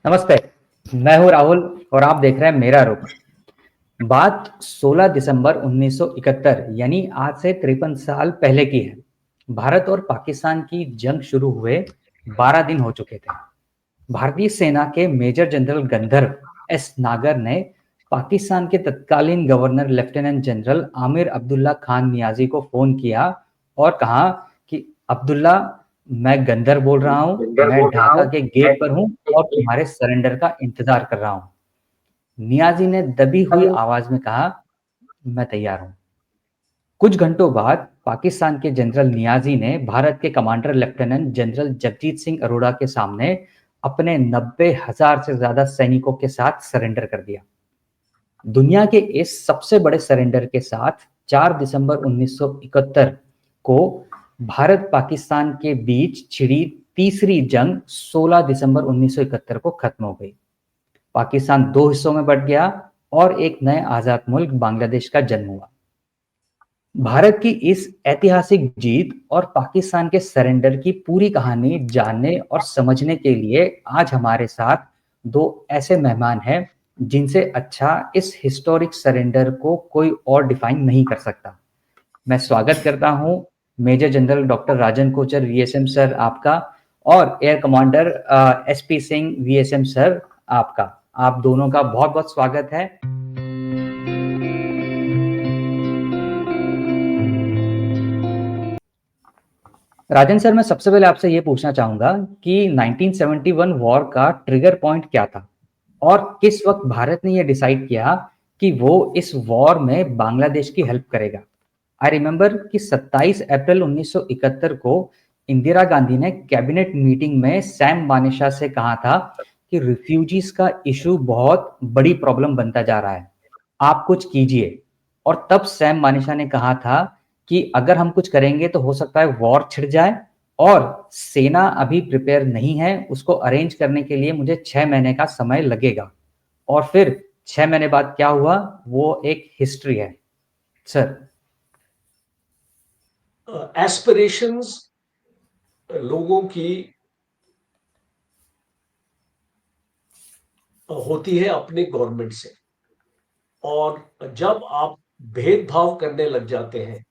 नमस्ते। मैं हूं राहुल और आप देख रहे हैं मेरा रुख। बात 16 दिसंबर 1971 यानी आज से 53 साल पहले की है। भारत और पाकिस्तान की जंग शुरू हुए 12 दिन हो चुके थे। भारतीय सेना के मेजर जनरल गंधर्व एस नागर ने पाकिस्तान के तत्कालीन governor lieutenant general Amir Abdullah Khan Niazi को फोन किया और कहा कि अब्दुल्ला, मैं गंधर्व बोल रहा हूं, सुंदर मैं बोल रहा ढाका हूँ। के मैं गेट पर हूं और तुम्हारे सरेंडर का इंतजार कर रहा हूं। नियाजी ने दबी हुई आवाज में कहा, मैं तैयार हूं। कुछ घंटों बाद पाकिस्तान के जनरल नियाजी ने भारत के commander lieutenant general Jagjit Singh Arora के सामने अपने 90,000 से ज्यादा सैनिकों के साथ सरेंडर कर दिया। दुनिया के इस सबसे बड़े सरेंडर के साथ 4 दिसंबर 1971 को भारत पाकिस्तान के बीच छिड़ी तीसरी जंग 16 दिसंबर 1971 को खत्म हो गई। पाकिस्तान दो हिस्सों में बंट गया और एक नए आजाद मुल्क बांग्लादेश का जन्म हुआ। भारत की इस ऐतिहासिक जीत और पाकिस्तान के सरेंडर की पूरी कहानी जानने और समझने के लिए आज हमारे साथ दो ऐसे मेहमान हैं जिनसे अच्छा इस हिस्टोरिक सरेंडर को कोई और डिफाइन नहीं कर सकता। मैं स्वागत करता हूं मेजर जनरल डॉक्टर राजन कोचर वीएसएम सर आपका और air commander SP Singh VSM sir आपका। आप दोनों का बहुत बहुत स्वागत है। राजन सर, मैं सबसे पहले आपसे ये पूछना चाहूंगा कि 1971 वॉर का ट्रिगर पॉइंट क्या था और किस वक्त भारत ने ये डिसाइड किया कि वो इस वॉर में बांग्लादेश की हेल्प करेगा। आई रिमेम्बर कि 27 अप्रैल 1971 को इंदिरा गांधी ने कैबिनेट मीटिंग में सैम मानेकशॉ से कहा था कि रिफ्यूजीज का इशू बहुत बड़ी प्रॉब्लम बनता जा रहा है, आप कुछ कीजिए। और तब सैम मानेकशॉ ने कहा था कि अगर हम कुछ करेंगे तो हो सकता है वॉर छिड़ जाए और सेना अभी प्रिपेयर नहीं है, उसको अरेंज करने के लिए मुझे 6 महीने का समय लगेगा। और फिर 6 महीने बाद क्या हुआ वो एक हिस्ट्री है। सर। एस्पिरेशंस लोगों की होती है अपने गवर्नमेंट से, और जब आप भेदभाव करने लग जाते हैं,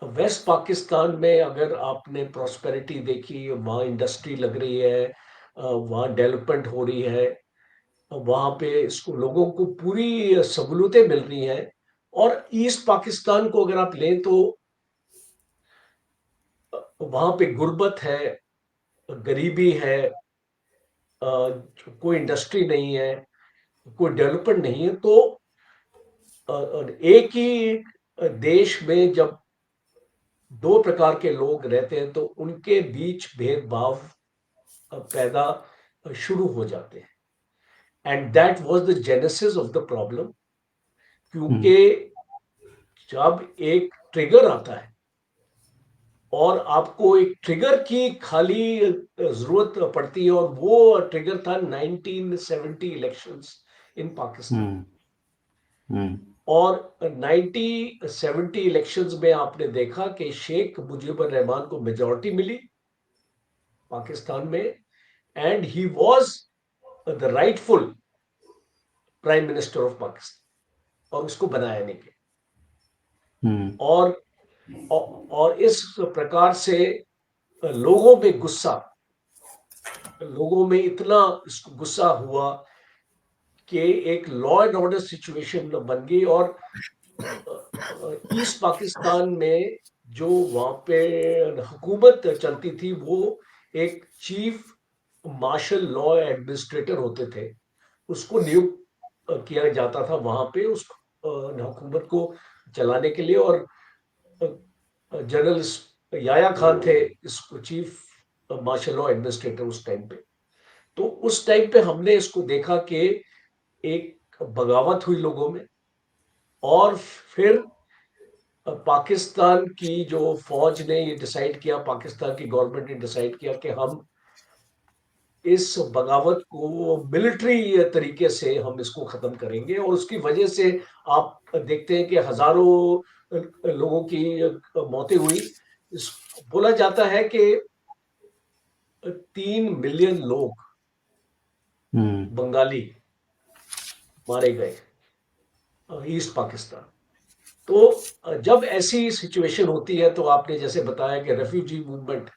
वेस्ट पाकिस्तान में अगर आपने प्रॉस्पेरिटी देखी, वहाँ इंडस्ट्री लग रही है, वहाँ डेवलपमेंट हो रही है, वहाँ पे इसको लोगों को पूरी सहूलतें मिल रही हैं। और ईस्ट पाकिस्तान को अगर आप लें तो वहाँ पे गुर्बत है, गरीबी है, कोई इंडस्ट्री नहीं है, कोई डेवलपमेंट नहीं है। तो और एक ही देश में जब दो प्रकार के लोग रहते हैं तो उनके बीच भेदभाव पैदा शुरू हो जाते हैं। And that was the genesis of the problem. Hmm. क्योंकि जब एक ट्रिगर आता है और आपको एक ट्रिगर की खाली जरूरत पड़ती है, और वो ट्रिगर था 1970 इलेक्शंस इन पाकिस्तान। हम्म। हम्म। और 1970 इलेक्शंस में आपने देखा कि शेख मुजीबुर रहमान को मेजॉरिटी मिली पाकिस्तान में, and he was the rightful prime minister of Pakistan, और उसको बनाया नहीं गया। हम्म। और और इस प्रकार से लोगों में गुस्सा, लोगों में इतना गुस्सा हुआ कि एक लॉ एंड ऑर्डर सिचुएशन बन गई। और ईस्ट पाकिस्तान में जो वहां पे हुकूमत चलती थी, वो एक चीफ मार्शल लॉ एडमिनिस्ट्रेटर होते थे, उसको नियुक्त किया जाता था वहां पे उस हुकूमत को चलाने के लिए। और जनरल याया खान थे इस चीफ मार्शल लॉ एडमिनिस्ट्रेटर उस टाइम पे। तो उस टाइम पे हमने इसको देखा कि एक बगावत हुई लोगों में, और फिर पाकिस्तान की जो फौज ने ये डिसाइड किया, पाकिस्तान की गवर्नमेंट ने डिसाइड किया कि हम इस बगावत को मिलिट्री तरीके से हम इसको खत्म करेंगे। और उसकी वजह से आप देखते हैं कि हजारों लोगों की मौतें हुई। बोला जाता है कि 3 मिलियन लोग बंगाली मारे गए ईस्ट पाकिस्तान। तो जब ऐसी सिचुएशन होती है तो आपने जैसे बताया कि रेफ्यूजी मूवमेंट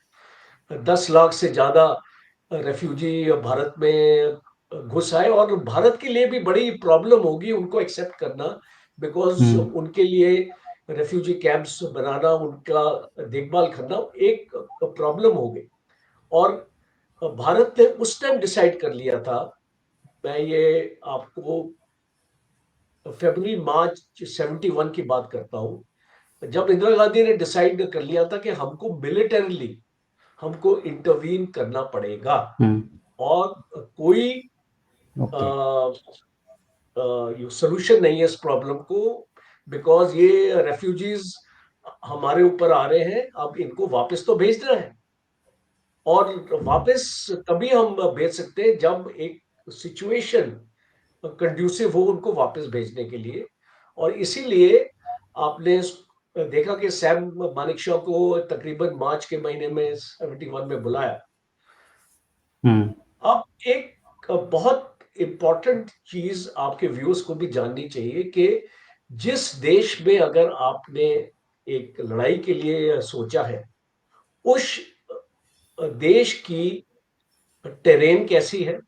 10 लाख से ज्यादा रेफ्यूजी भारत में घुस आए और भारत के लिए भी बड़ी प्रॉब्लम होगी उनको एक्सेप्ट करना, बिकॉज उनके लिए रेफ्यूजी कैंप्स बनाना, उनका देखभाल करना एक प्रॉब्लम हो गई। और भारत ने उस टाइम डिसाइड कर लिया था, मैं ये आपको फरवरी मार्च 71 की बात करता हूं, जब इंदिरा गांधी ने डिसाइड कर लिया था कि हमको मिलिटरीली हमको इंटरवीन करना पड़ेगा और कोई ओके। सोल्यूशन नहीं है इस प्रॉब्लम को, बिकॉज ये रेफ्यूजीज हमारे ऊपर आ रहे हैं, अब इनको वापस तो भेजना है। और वापस तभी हम भेज सकते हैं जब एक सिचुएशन कंड्यूसिव हो उनको वापस भेजने के लिए। और इसीलिए आपने देखा कि सैम मानेकशॉ को तकरीबन मार्च के महीने में 71 में बुलाया। अब एक बहुत इंपॉर्टेंट चीज आपके व्यूअर्स को भी जाननी चाहिए कि जिस देश में अगर आपने एक लड़ाई के लिए सोचा है, उस देश की टेरेन कैसी है,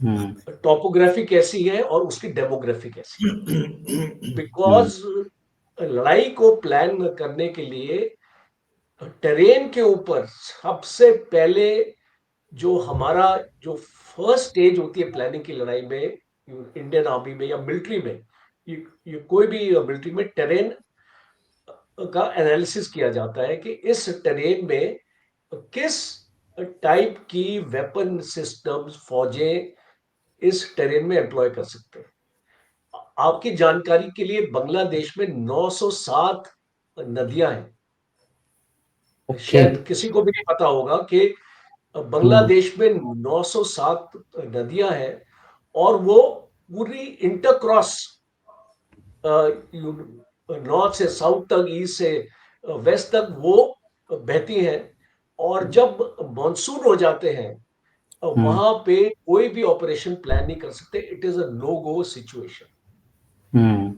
टोपोग्राफी कैसी है और उसकी डेमोग्राफी कैसी है। बिकॉज लड़ाई को प्लान करने के लिए टेरेन के ऊपर सबसे पहले जो हमारा जो फर्स्ट स्टेज होती है प्लानिंग की लड़ाई में, इंडियन आर्मी में या मिलिट्री में, ये कोई भी मिलिट्री में टेरेन का एनालिसिस किया जाता है कि इस टेरेन में किस टाइप की वेपन सिस्टम्स फौजें इस टेरेन में एम्प्लॉय कर सकते हैं। आपकी जानकारी के लिए बांग्लादेश में 907 नदियां हैं। ओके। शायद किसी को भी नहीं पता होगा कि बांग्लादेश में 907 नदियां हैं और वो पूरी इंटरक्रॉस नॉर्थ से साउथ तक, ईस्ट से वेस्ट तक वो बहती हैं। और जब मॉनसून हो जाते हैं वहां पे कोई भी ऑपरेशन प्लान नहीं कर सकते, it is a no go situation.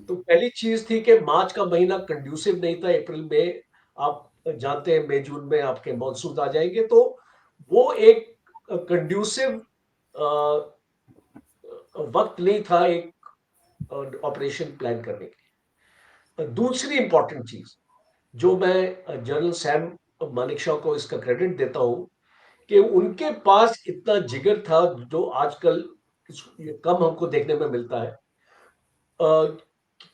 तो पहली चीज थी कि मार्च का महीना कंड्यूसिव नहीं था, अप्रैल में आप जानते हैं मई जून में आपके मॉनसून आ जाएंगे, तो वो एक कंड्यूसिव वक्त नहीं था एक ऑपरेशन प्लान करने के। दूसरी इंपॉर्टेंट चीज जो मैं जनरल सैम मानेकशॉ को इसका क्रेडिट देता हूं कि उनके पास इतना जिगर था जो आजकल कम हमको देखने में मिलता है,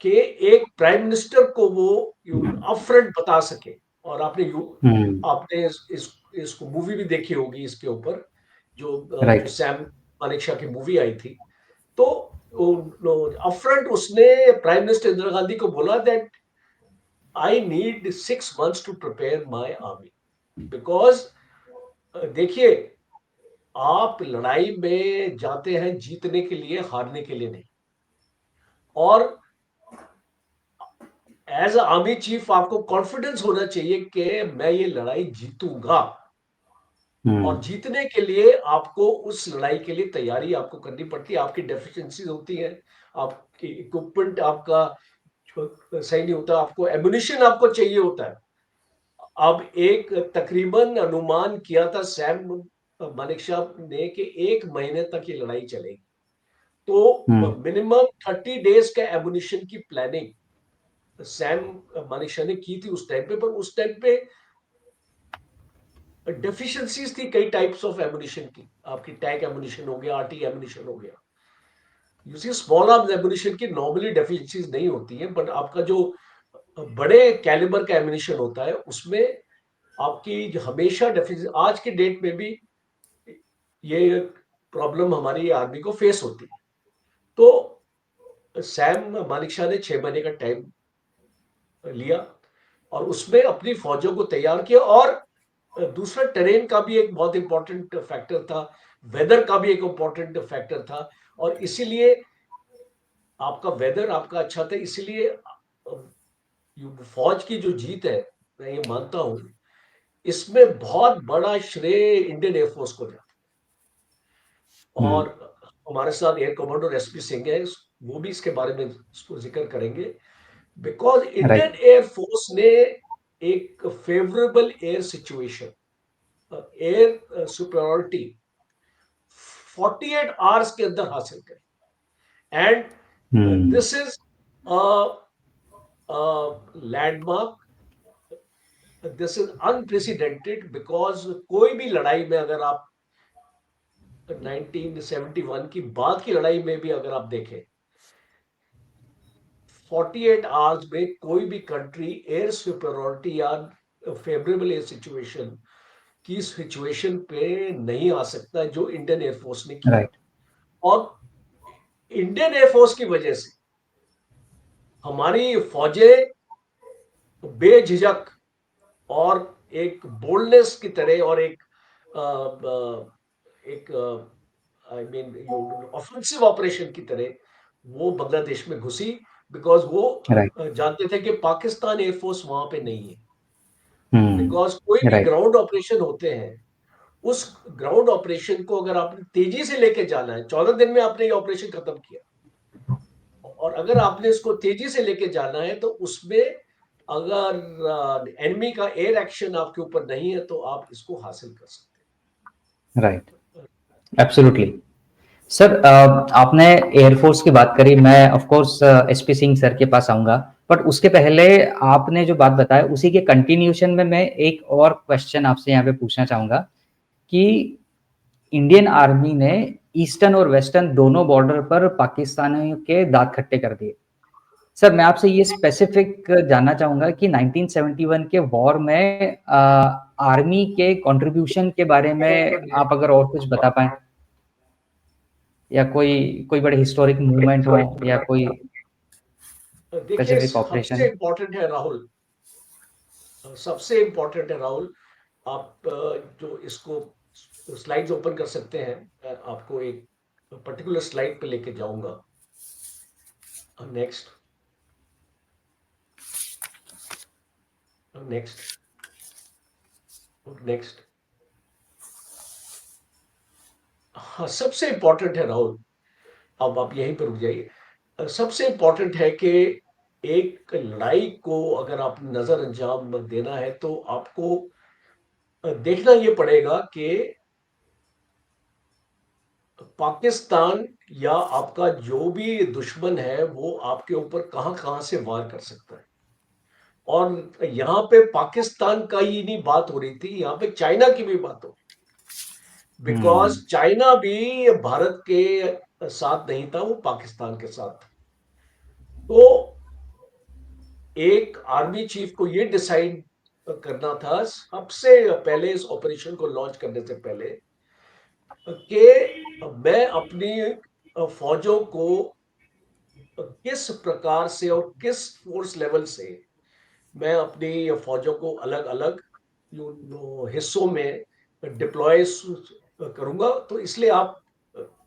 कि एक प्राइम मिनिस्टर को वो अपफ्रंट बता सके। और आपने इसको मूवी भी देखी होगी इसके ऊपर, जो राइट। सैम मानेकशॉ की मूवी आई थी। तो अपफ्रंट उसने प्राइम मिनिस्टर इंदिरा गांधी को बोला that I need 6 months to prepare my army, because देखिए, आप लड़ाई में जाते हैं जीतने के लिए, हारने के लिए नहीं। और एज आर्मी चीफ आपको कॉन्फिडेंस होना चाहिए कि मैं ये लड़ाई जीतूंगा। और जीतने के लिए आपको उस लड़ाई के लिए तैयारी आपको करनी पड़ती है, आपकी डेफिशिएंसीज होती है, आपकी इक्विपमेंट आपका सही नहीं होता, आपको एम्युनिशन आपको चाहिए होता है। अब एक तकरीबन अनुमान किया था सैम मानेकशॉ ने कि 1 महीने तक ये लड़ाई चलेगी। तो मिनिमम 30 days का एम्युनिशन की प्लानिंग सैम मानेकशॉ ने की थी उस टाइम पे। पर उस टाइम पे डेफिशिएंसीज थी कई टाइप्स ऑफ एम्युनिशन की, आपकी टैंक एम्युनिशन हो गया, आरटी एम्युनिशन हो गया। You see small arms ammunition की नॉर्मली डेफिशिएंसीज नहीं होती है, बट आपका जो बड़े कैलिबर का एम्युनिशन होता है उसमें आपकी हमेशा डेफिशिएंसी, आज के डेट में भी ये प्रॉब्लम हमारी आर्मी को फेस होती है। तो सैम मानेकशॉ ने 6 महीने का टाइम लिया और उसमें अपनी फौजों को तैयार किया। और दूसरा टेरेन का भी एक बहुत इंपॉर्टेंट फैक्टर था, वेदर का भी एक इंपॉर्टेंट फैक्टर था। और इसीलिए आपका वेदर आपका अच्छा था, इसीलिए फौज की जो जीत है, मैं ये मानता हूं, इसमें बहुत बड़ा श्रेय इंडियन एयरफोर्स को जाता और हमारे साथ एयर कमांडर एसपी सिंह है, वो भी इसके बारे में इसको जिक्र करेंगे। Because Indian right. Air force ने एक favourable air situation, air superiority 48 hours के अंदर हासिल करी। And this is landmark, this is unprecedented, because कोई भी लड़ाई में अगर आप 1971 की बाद की लड़ाई में भी अगर आप देखें, 48 आवर्स में कोई भी कंट्री एयर सुपरियॉरिटी या फेवरेबल एयर सिचुएशन की सिचुएशन पे नहीं आ सकता, जो इंडियन एयरफोर्स ने किया। राइट। और इंडियन एयरफोर्स की वजह से हमारी फौजें बेझिझक और एक बोल्डनेस की तरह और एक आई मीन ऑफेंसिव ऑपरेशन की तरह वो बांग्लादेश में घुसी। बिकॉज वो राइट। जानते थे कि पाकिस्तान एयरफोर्स वहां पे नहीं है। बिकॉज कोई भी राइट। ग्राउंड ऑपरेशन होते हैं, उस ग्राउंड ऑपरेशन को अगर आपने तेजी से लेके जाना है, 14 दिन में आपने ये ऑपरेशन खत्म किया, और अगर आपने इसको तेजी से लेके जाना है तो उसमें अगर एनिमी का एयर एक्शन आपके ऊपर नहीं है तो आप इसको हासिल कर सकते राइट। हैं। एब्सोल्युटली। सर, आपने एयरफोर्स की बात करी, मैं of course SP Singh sir के पास आऊंगा, बट उसके पहले आपने जो बात बताया उसी के कंटिन्यूशन में मैं एक और क्वेश्चन आपसे यहाँ पे पूछना चाहूंगा कि इंडियन आर्मी ने ईस्टर्न और वेस्टर्न दोनों बॉर्डर पर पाकिस्तानियों के दांत खट्टे कर दिए। सर, मैं आपसे ये स्पेसिफिक जानना चाहूंगा कि 1971 के वॉर में आर्मी के कंट्रीब्यूशन के बारे में आप अगर और कुछ बता पाएं, या कोई कोई बड़े हिस्टोरिक मूवमेंट हो या कोई देखिए, स्पेसिफिक सबसे ऑपरेशन। इंपॉर्टेंट है राहुल, सबसे इंपॉर्टेंट है राहुल। आप जो इसको स्लाइड्स ओपन कर सकते हैं, मैं आपको एक पर्टिकुलर स्लाइड पे लेके जाऊंगा। Next, next, next. हाँ, सबसे इंपॉर्टेंट है राहुल, अब आप यहीं पर रुक जाइए। सबसे इंपॉर्टेंट है कि एक लड़ाई को अगर आप नजर अंजाम देना है तो आपको देखना ये पड़ेगा कि पाकिस्तान या आपका जो भी दुश्मन है वो आपके ऊपर कहां कहां से वार कर सकता है। और यहाँ पे पाकिस्तान का ही नहीं बात हो रही थी, यहाँ पे चाइना की भी बात हो रही, बिकॉज चाइना भी भारत के साथ नहीं था, वो पाकिस्तान के साथ था। तो एक आर्मी चीफ को ये डिसाइड करना था सबसे पहले, इस ऑपरेशन को लॉन्च करने से पहले, कि मैं अपनी फौजों को किस प्रकार से और किस फोर्स लेवल से मैं अपनी फौजों को अलग अलग हिस्सों में डिप्लॉय करूंगा। तो इसलिए आप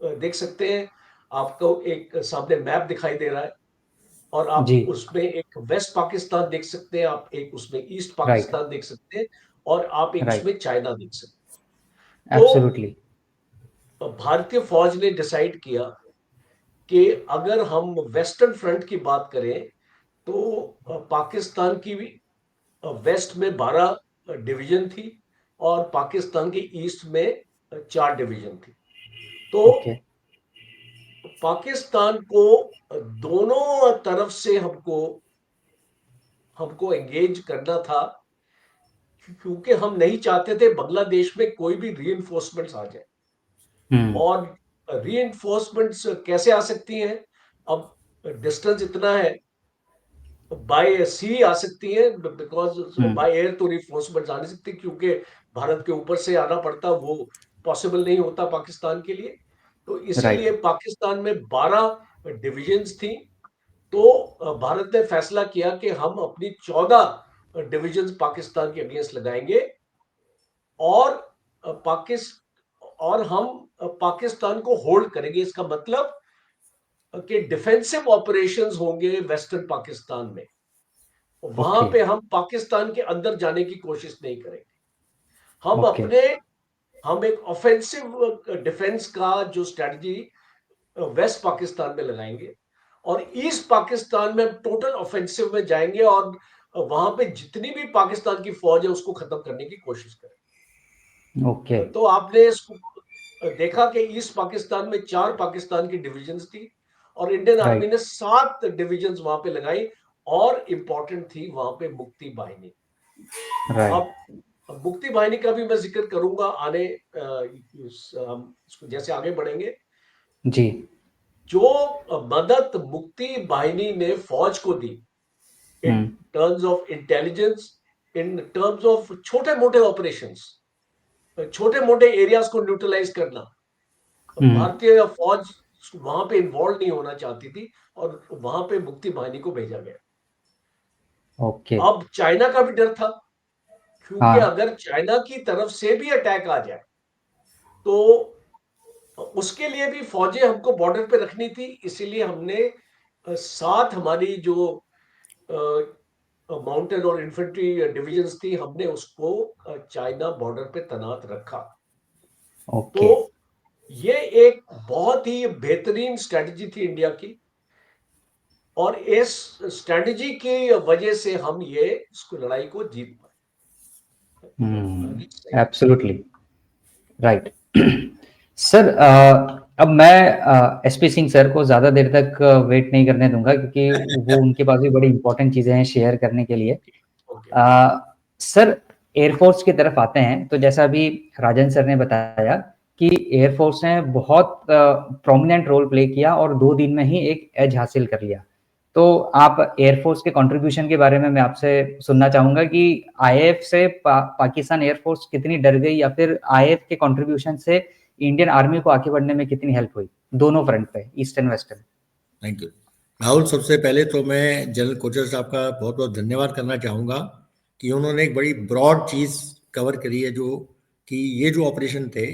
देख सकते हैं, आपको एक सामने मैप दिखाई दे रहा है, और जी। आप उसमें एक वेस्ट पाकिस्तान देख सकते हैं, आप एक उसमें ईस्ट राइट। पाकिस्तान देख सकते हैं, और आप एक राइट। उसमें चाइना देख सकते हैं। एब्सोल्युटली। तो भारतीय फौज ने डिसाइड किया कि अगर हम वेस्टर्न फ्रंट की बात करें तो पाकिस्तान की भी वेस्ट में 12 डिवीजन थी, और पाकिस्तान के ईस्ट में 4 डिवीजन थी। तो ओके। पाकिस्तान को दोनों तरफ से हमको हमको एंगेज करना था, क्योंकि हम नहीं चाहते थे बांग्लादेश में कोई भी रीइंफोर्समेंट्स आ जाए। और रीइंफोर्समेंट्स कैसे आ सकती हैं? अब डिस्टेंस इतना है, बाय सी आ सकती है, बिकॉज बाय एयर तो रीइंफोर्समेंट्स आ नहीं सकती, क्योंकि भारत के ऊपर से आना पड़ता, वो पॉसिबल नहीं होता पाकिस्तान के लिए। तो राइट। इसीलिए पाकिस्तान में 12 डिविजन्स थी। तो भारत ने फैसला किया कि हम अपनी 14 डिविजन्स पाकिस्तान के अगेंस्ट लगाएंगे, और और हम पाकिस्तान को होल्ड करेंगे। इसका मतलब कि डिफेंसिव ऑपरेशंस होंगे वेस्टर्न पाकिस्तान में, वहां ओके। पे हम पाकिस्तान के अंदर जाने की कोशिश नहीं करेंगे। हम ओके। अपने हम एक ऑफेंसिव डिफेंस का जो स्ट्रेटजी वेस्ट पाकिस्तान में लगाएंगे और ईस्ट पाकिस्तान में टोटल ऑफेंसिव में जाएंगे और वहां पे जितनी भी पाकिस्तान की फौज है उसको खत्म करने की कोशिश ओके। करें। तो आपने इसको देखा कि ईस्ट पाकिस्तान में 4 पाकिस्तान की डिविजन्स थी और इंडियन आर्मी राइट, ने 7 डिविजन्स वहां पे लगाई और इंपॉर्टेंट थी वहां पे मुक्ति बाहिनी। राइट। अब मुक्ति बाहिनी का भी मैं जिक्र करूंगा आने हम जैसे आगे बढ़ेंगे। जी। जो मदद मुक्ति बाहिनी ने फौज को दी in um, terms of intelligence, in terms of छोटे मोटे ऑपरेशंस, छोटे मोटे एरियाज को न्यूट्रलाइज करना, हुँ, भारतीय फौज वहां पे इन्वॉल्व नहीं होना चाहती थी और वहां पे मुक्ति बाहिनी को भेजा गया। ओके। अब चाइना का भी डर था, क्योंकि हाँ, अगर चाइना की तरफ से भी अटैक आ जाए तो उसके लिए भी फौजें हमको बॉर्डर पे रखनी थी। इसीलिए हमने साथ हमारी जो माउंटेन और इन्फेंट्री डिविजन्स थी हमने उसको चाइना बॉर्डर पे तैनात रखा। तो ओके। ये एक बहुत ही बेहतरीन स्ट्रेटजी थी इंडिया की और इस स्ट्रेटजी की वजह से हम ये इसको लड़ाई को जीत हुँ, पाए। Absolutely, right. सर अब मैं एसपी सिंह सर को ज़्यादा देर तक वेट नहीं करने दूँगा क्योंकि वो उनके पास भी बड़ी इम्पोर्टेंट चीज़ें हैं शेयर करने के लिए। ओके। सर एयरफोर्स की तरफ आते हैं तो जैसा अभी राजन सर ने बताया कि एयरफोर्स ने बहुत प्रोमिनेंट रोल प्ले किया और 2 दिन में ही एक एज हासिल कर लिया। तो आप एयरफोर्स के कंट्रीब्यूशन के बारे में मैं आपसे सुनना चाहूँगा कि आईएएफ से पाकिस्तान एयरफोर्स कितनी डर गई या फिर आईएएफ के कंट्रीब्यूशन से इंडियन आर्मी को आगे बढ़ने में कितनी हेल्प हुई दोनों फ्रंट पे, ईस्ट एंड वेस्ट में? Thank you Rahul. सबसे पहले तो मैं जनरल कोचर साहब का बहुत बहुत धन्यवाद करना चाहूँगा कि उन्होंने एक बड़ी ब्रॉड चीज़ कवर करी है, जो कि ये जो ऑपरेशन थे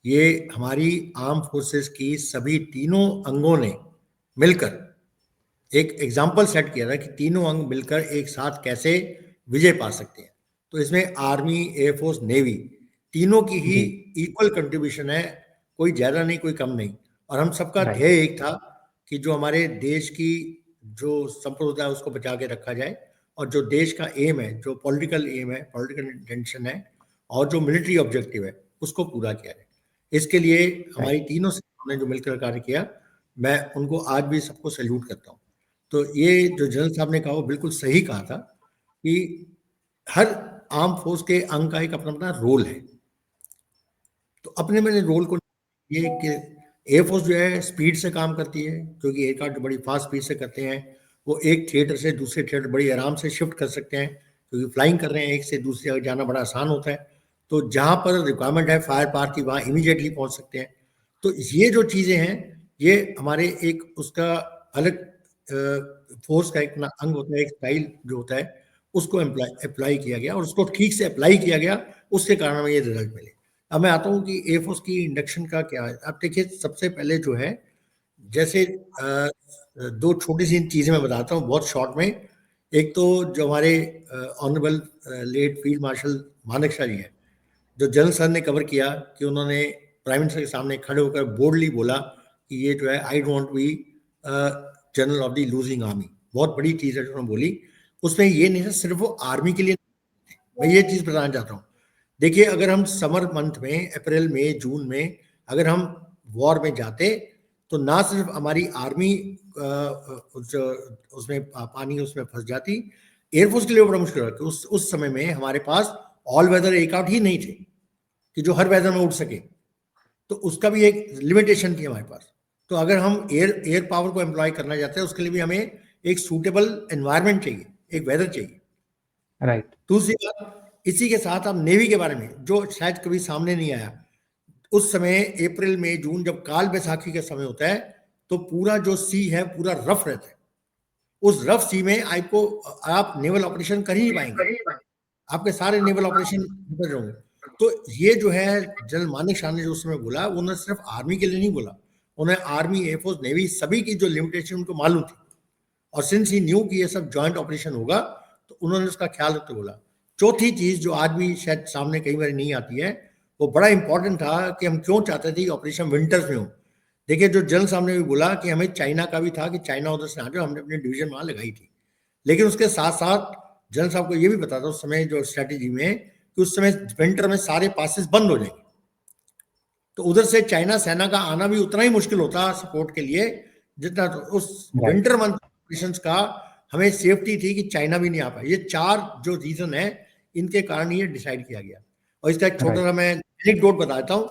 ये हमारी आर्म फोर्सेस की सभी तीनों अंगों ने मिलकर एक एग्जाम्पल सेट किया था कि तीनों अंग मिलकर एक साथ कैसे विजय पा सकते हैं। तो इसमें आर्मी, एयरफोर्स, नेवी तीनों की ही जी, इक्वल कंट्रीब्यूशन है, कोई ज़्यादा नहीं कोई कम नहीं। और हम सबका राइट, ध्येय एक था कि जो हमारे देश की जो संप्रभुता है उसको बचा के रखा जाए और जो देश का एम है, जो पॉलिटिकल एम है, पॉलिटिकल इंटेंशन है और जो मिलिट्री ऑब्जेक्टिव है उसको पूरा किया जाए। इसके लिए हमारी राइट, तीनों सेनाओं ने जो मिलकर कार्य किया, मैं उनको आज भी सबको सैल्यूट करता हूँ। तो ये जो जनरल साहब ने कहा वो बिल्कुल सही कहा था कि हर आर्म फोर्स के अंग का एक अपना अपना रोल है। तो अपने मैंने रोल को ये कि एयरफोर्स जो है स्पीड से काम करती है, क्योंकि एयरक्राफ्ट बड़ी फास्ट स्पीड से करते हैं। वो एक थिएटर से दूसरे थिएटर बड़ी आराम से शिफ्ट कर सकते हैं, क्योंकि फ्लाइंग कर रहे हैं, एक से दूसरी जगह जाना बड़ा आसान होता है। तो जहाँ पर रिक्वायरमेंट है फायर पावर की वहाँ इमीडिएटली पहुँच सकते हैं। तो ये जो चीज़ें हैं ये हमारे एक उसका अलग फोर्स का एक ना अंग होता है, एक स्टाइल जो होता है उसको अप्लाई किया गया और उसको ठीक से अप्लाई किया गया, उसके कारण हमें ये रिजल्ट मिले। अब मैं आता हूँ कि एयरफोर्स की इंडक्शन का क्या है। अब देखिए सबसे पहले जो है, जैसे दो छोटी सी चीज़ें मैं बताता हूँ बहुत शॉर्ट में। एक तो जो हमारे honourable late field marshal Manekshaw ji हैं, जो जनरल सर ने कवर किया कि उन्होंने प्राइम मिनिस्टर के सामने खड़े होकर बोल्डली बोला कि ये जो है I don't be general of the losing army. बहुत बड़ी चीज़ है जो उन्होंने बोली। उसमें ये नहीं है सिर्फ वो आर्मी के लिए, मैं ये चीज़ बताना चाहता हूँ। देखिए अगर हम समर मंथ में अप्रैल में जून में अगर हम वॉर में जाते तो ना सिर्फ हमारी आर्मी उसमें पानी उसमें फंस जाती, एयरफोर्स के लिए बड़ा मुश्किल होता। उस समय में हमारे पास ऑल वेदर एयरक्राफ्ट ही नहीं थे कि जो हर वेदर में उड़ सके। तो उसका भी एक लिमिटेशन थी हमारे पास। तो अगर हम एयर पावर को एम्प्लॉय करना चाहते हैं उसके लिए भी हमें एक सूटेबल एनवायरनमेंट चाहिए, एक वेदर चाहिए। राइट, दूसरी बात, इसी के साथ अब नेवी के बारे में जो शायद कभी सामने नहीं आया, उस समय अप्रैल में जून जब काल बैसाखी का समय होता है तो पूरा जो सी है पूरा रफ रहता है। उस रफ सी में आपको आप नेवल ऑपरेशन कर ही नहीं पाएंगे, आपके सारे नेवल ऑपरेशन बिगड़ होंगे। तो ये जो है जनरल मानेक शाह ने जो उस समय बोला, उन्होंने सिर्फ आर्मी के लिए नहीं बोला, उन्हें आर्मी, एयरफोर्स, नेवी सभी की जो लिमिटेशन उनको मालूम थी। और सिंस ही न्यू कि ये सब जॉइंट ऑपरेशन होगा तो उन्होंने उसका ख्याल रखते बोला। चौथी चीज जो आज भी शायद सामने कई बार नहीं आती है, वो बड़ा इंपॉर्टेंट था कि हम क्यों चाहते थे कि ऑपरेशन विंटर्स में हो। देखिए, जो जनरल साहब ने भी बोला कि हमें चाइना का भी था कि चाइना उधर से आ जाए, हमने अपनी डिवीजन वहां लगाई थी, लेकिन उसके साथ साथ जनरल साहब को ये भी पता था उस समय जो स्ट्रेटेजी में कि उस समय विंटर में सारे पासेस बंद हो जाएंगे, तो उधर से चाइना सेना का आना भी उतना ही मुश्किल होता सपोर्ट के लिए जितना तो उस विंटर मंथ ऑपरेशंस का हमें सेफ्टी थी कि चाइना भी नहीं आ पाए। ये 4 जो रीजन है इनके कारण ये डिसाइड किया गया। और इसका एक छोटा सा मैं एनेक्डोट बताता हूँ।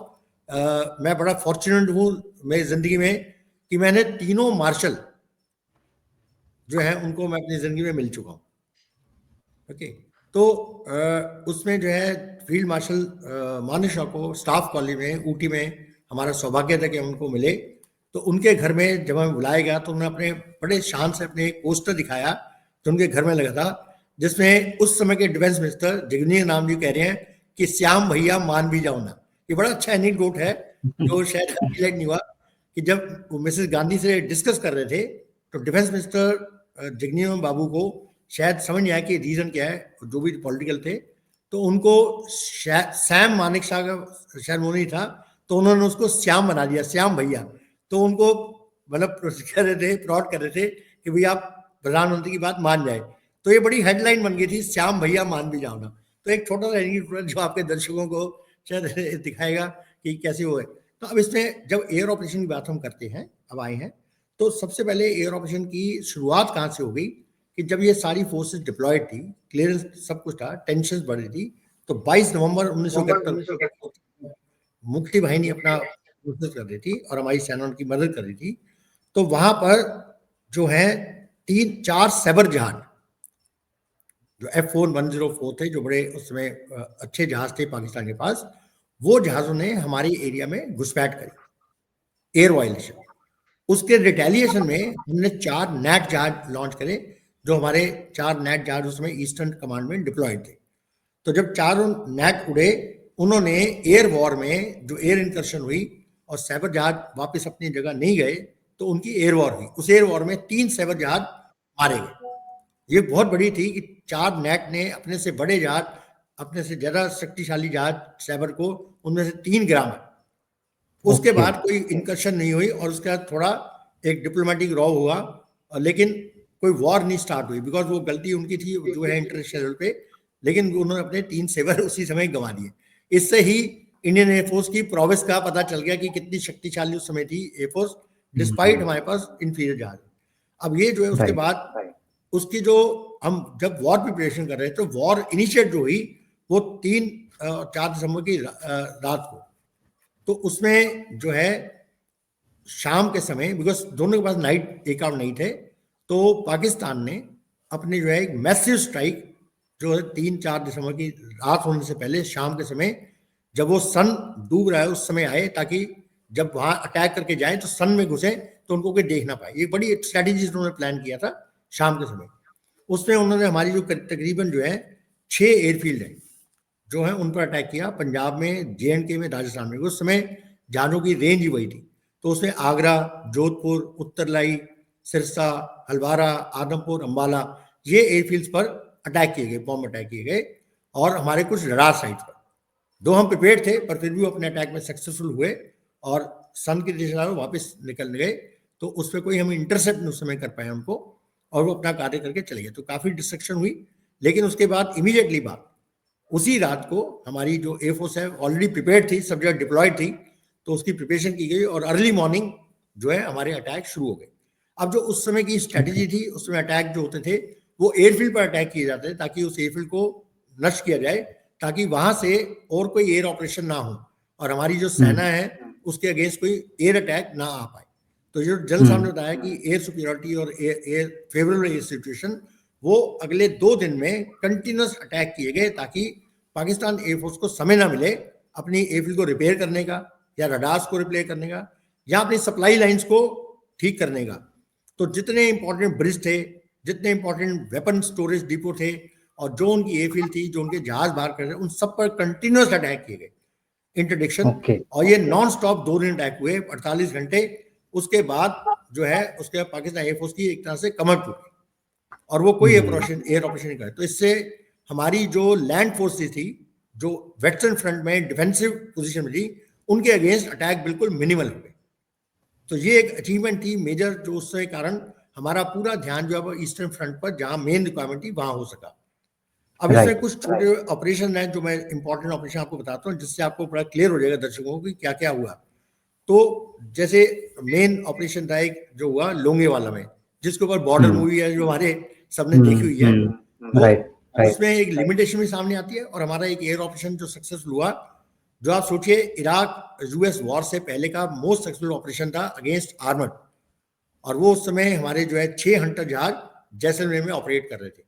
मैं बड़ा फॉर्चुनेट हूँ मेरी जिंदगी में कि मैंने तीनों मार्शल जो है उनको मैं अपनी जिंदगी में मिल चुका हूँ। ओके, तो उसमें जो है फील्ड मार्शल मानेकशॉ को स्टाफ कॉलेज में ऊटी में हमारा सौभाग्य था कि हम उनको मिले। तो उनके घर में जब हमें बुलाया गया तो उन्होंने अपने बड़े शान से अपने एक पोस्टर दिखाया तो उनके घर में लगा था, जिसमें उस समय के डिफेंस मिनिस्टर जगनीय नाम जी कह रहे हैं कि श्याम भैया मान भी जाओ ना। ये बड़ा अच्छा एनेक्डोट है जो शायद हाईलाइट नहीं हुआ कि जब मिसेस गांधी से डिस्कस कर रहे थे तो डिफेंस मिनिस्टर जगनीय बाबू को शायद समझ नहीं आया कि रीजन क्या है, जो भी पॉलिटिकल थे, तो उनको सैम मानेकशॉ का शायद वो नहीं था, तो उन्होंने उसको श्याम बना दिया, श्याम भैया। तो उनको मतलब कह रहे थे, प्रॉड कर रहे थे कि भैया आप प्रधानमंत्री की बात मान जाए। तो ये बड़ी हेडलाइन बन गई थी, श्याम भैया मान भी जाओ ना। तो एक छोटा सा जो आपके दर्शकों को शायद दिखाएगा कि कैसे वो है। तो अब इसमें जब एयर ऑपरेशन की बात हम करते हैं, अब आए हैं, तो सबसे पहले एयर ऑपरेशन की शुरुआत कहाँ से हो गई कि जब ये सारी फोर्सेस डिप्लॉयड थी, क्लियरेंस सब कुछ था, टेंशन बढ़ रही थी, तो 22 नवंबर 1971 मुक्ति वाहिनी अपना कोशिश कर रही थी और हमारी सेना उनकी मदद कर रही थी। तो वहां पर जो है 3-4 सैबर जहाज जो F4104 थे, जो बड़े उस समय अच्छे जहाज थे पाकिस्तान के पास, वो जहाजों ने हमारी एरिया में घुसपैठ करी, एयर वायलेशन। उसके रिटेलिएशन में हमने 4 नैट जहाज लॉन्च करे, जो हमारे 4 नैट जहाज उसमें ईस्टर्न कमांड में डिप्लॉयड थे। तो जब चारों नैट उड़े, उन्होंने एयर वॉर में जो एयर इंकर्शन हुई और सैबर जहाज वापस अपनी जगह नहीं गए, तो उनकी एयर वॉर हुई। उस एयर वॉर में 3 सैबर जहाज मारे गए। ये बहुत बड़ी थी कि 4 नैट ने अपने से बड़े जहाज, अपने से ज्यादा शक्तिशाली जहाज सैबर को, उनमें से 3 गिराम। उसके बाद कोई इंकर्शन नहीं हुई और उसके बाद थोड़ा एक डिप्लोमेटिक रॉ हुआ, लेकिन कोई वॉर नहीं स्टार्ट हुई, बिकॉज वो गलती उनकी थी जो है इंटरनेशनल लेवल पे, लेकिन उन्होंने अपने 3 सैबर उसी समय गंवा दिए। इससे ही इंडियन एयरफोर्स की प्रोग्रेस का पता चल गया कि कितनी शक्तिशाली उस समय थी एयरफोर्स, डिस्पाइट हमारे पास इंफीरियर जहाज। अब ये जो है उसके बाद उसकी जो हम जब वॉर प्रिपरेशन कर रहे थे, तो वॉर इनिशिएट जो हुई वो 3-4 दिसंबर की रात को। तो उसमें जो है शाम के समय, बिकॉज दोनों के पास नाइट एक आउट नहीं थे, तो पाकिस्तान ने अपने जो है एक मैसिव स्ट्राइक जो है 3-4 दिसंबर की रात होने से पहले शाम के समय, जब वो सन डूब रहा है उस समय आए, ताकि जब वहां अटैक करके जाए तो सन में घुसे तो उनको कोई देख ना पाए। ये बड़ी स्ट्रैटेजी उन्होंने प्लान किया था शाम के समय। उसमें उन्होंने हमारी जो तकरीबन जो है 6 एयरफील्ड है जो है उन पर अटैक किया, पंजाब में, JNK में, राजस्थान में। उस समय जहाजों की रेंज ही वही थी। तो उसमें आगरा, जोधपुर, उत्तरलाई, सिरसा, हलवारा, आदमपुर, अंबाला, ये एयरफील्ड्स पर अटैक किए गए, बॉम्ब अटैक किए गए। और हमारे कुछ रडार साइट पर, दो हम प्रिपेयर थे पर फिर भी वो अपने अटैक में सक्सेसफुल हुए और सन की दिशा में वापस निकल गए। तो उस पर कोई हम इंटरसेप्ट उस समय कर पाए उनको, और वो अपना कार्य करके चले गए। तो काफी डिस्ट्रक्शन हुई, लेकिन उसके बाद इमीडिएटली बात उसी रात को हमारी जो एयरफोर्स है ऑलरेडी प्रिपेयर्ड थी, सब जगह डिप्लॉयड थी, तो उसकी प्रिपरेशन की गई और अर्ली मॉर्निंग जो है हमारे अटैक शुरू हो गए। अब जो उस समय की स्ट्रेटेजी थी, उस समय अटैक जो होते थे वो एयरफील्ड पर अटैक किए जाते थे, ताकि उस एयरफील्ड को नष्ट किया जाए, ताकि वहां से और कोई एयर ऑपरेशन ना हो और हमारी जो सेना है उसके अगेंस्ट कोई एयर अटैक ना आ पाए। तो जो जनरल साहब ने बताया कि एयर सुपीरियरिटी और एयर फेवरेबल एयर सिचुएशन, वो अगले 2 दिन में कंटिन्यूस अटैक किए गए, ताकि पाकिस्तान एयरफोर्स को समय ना मिले अपनी एयरफील्ड को रिपेयर करने का, या रडार्स को रिपेयर करने का, या अपनी सप्लाई लाइंस को ठीक करने का। तो जितने इंपॉर्टेंट ब्रिज थे, जितने इंपॉर्टेंट वेपन स्टोरेज डिपो थे, और जो उनकी एयरफील्ड थी, जो उनके जहाज बाहर कर रहे, उन सब पर कंटिन्यूस अटैक किए गए, इंटरडिक्शन। और ये नॉन स्टॉप 2 दिन अटैक हुए, 48 घंटे। उसके बाद जो है उसके बाद पाकिस्तान एयरफोर्स की एक तरह से कमर टूटी और वो कोई एयर ऑपरेशन नहीं करे। तो इससे हमारी जो लैंड फोर्सेस थी जो वेस्टर्न फ्रंट में डिफेंसिव पोजीशन में थी उनके अगेंस्ट अटैक बिल्कुल मिनिमल हो गए। तो ये एक अचीवमेंट थी मेजर, जो उसके कारण हमारा पूरा ध्यान जो है ईस्टर्न फ्रंट पर जहां मेन रिक्वायरमेंट थी वहां हो सका। अब इसमें कुछ छोटे ऑपरेशन हैं जो मैं इंपॉर्टेंट ऑपरेशन आपको बताता हूँ, जिससे आपको बड़ा क्लियर हो जाएगा दर्शकों को कि क्या क्या हुआ। तो जैसे मेन ऑपरेशन था एक जो हुआ लोंगेवाला में, जिसके ऊपर बॉर्डर मूवी है जो हमारे सबने देखी हुई है। तो उसमें एक लिमिटेशन भी सामने आती है, और हमारा एक एयर ऑपरेशन जो सक्सेसफुल हुआ, जो आप सोचिए इराक यूएस वॉर से पहले का मोस्ट सक्सेसफुल ऑपरेशन था अगेंस्ट आर्मर्ड, और वो उस समय हमारे जो है 6 हंटर जहाज जैसलमेर में ऑपरेट कर रहे थे,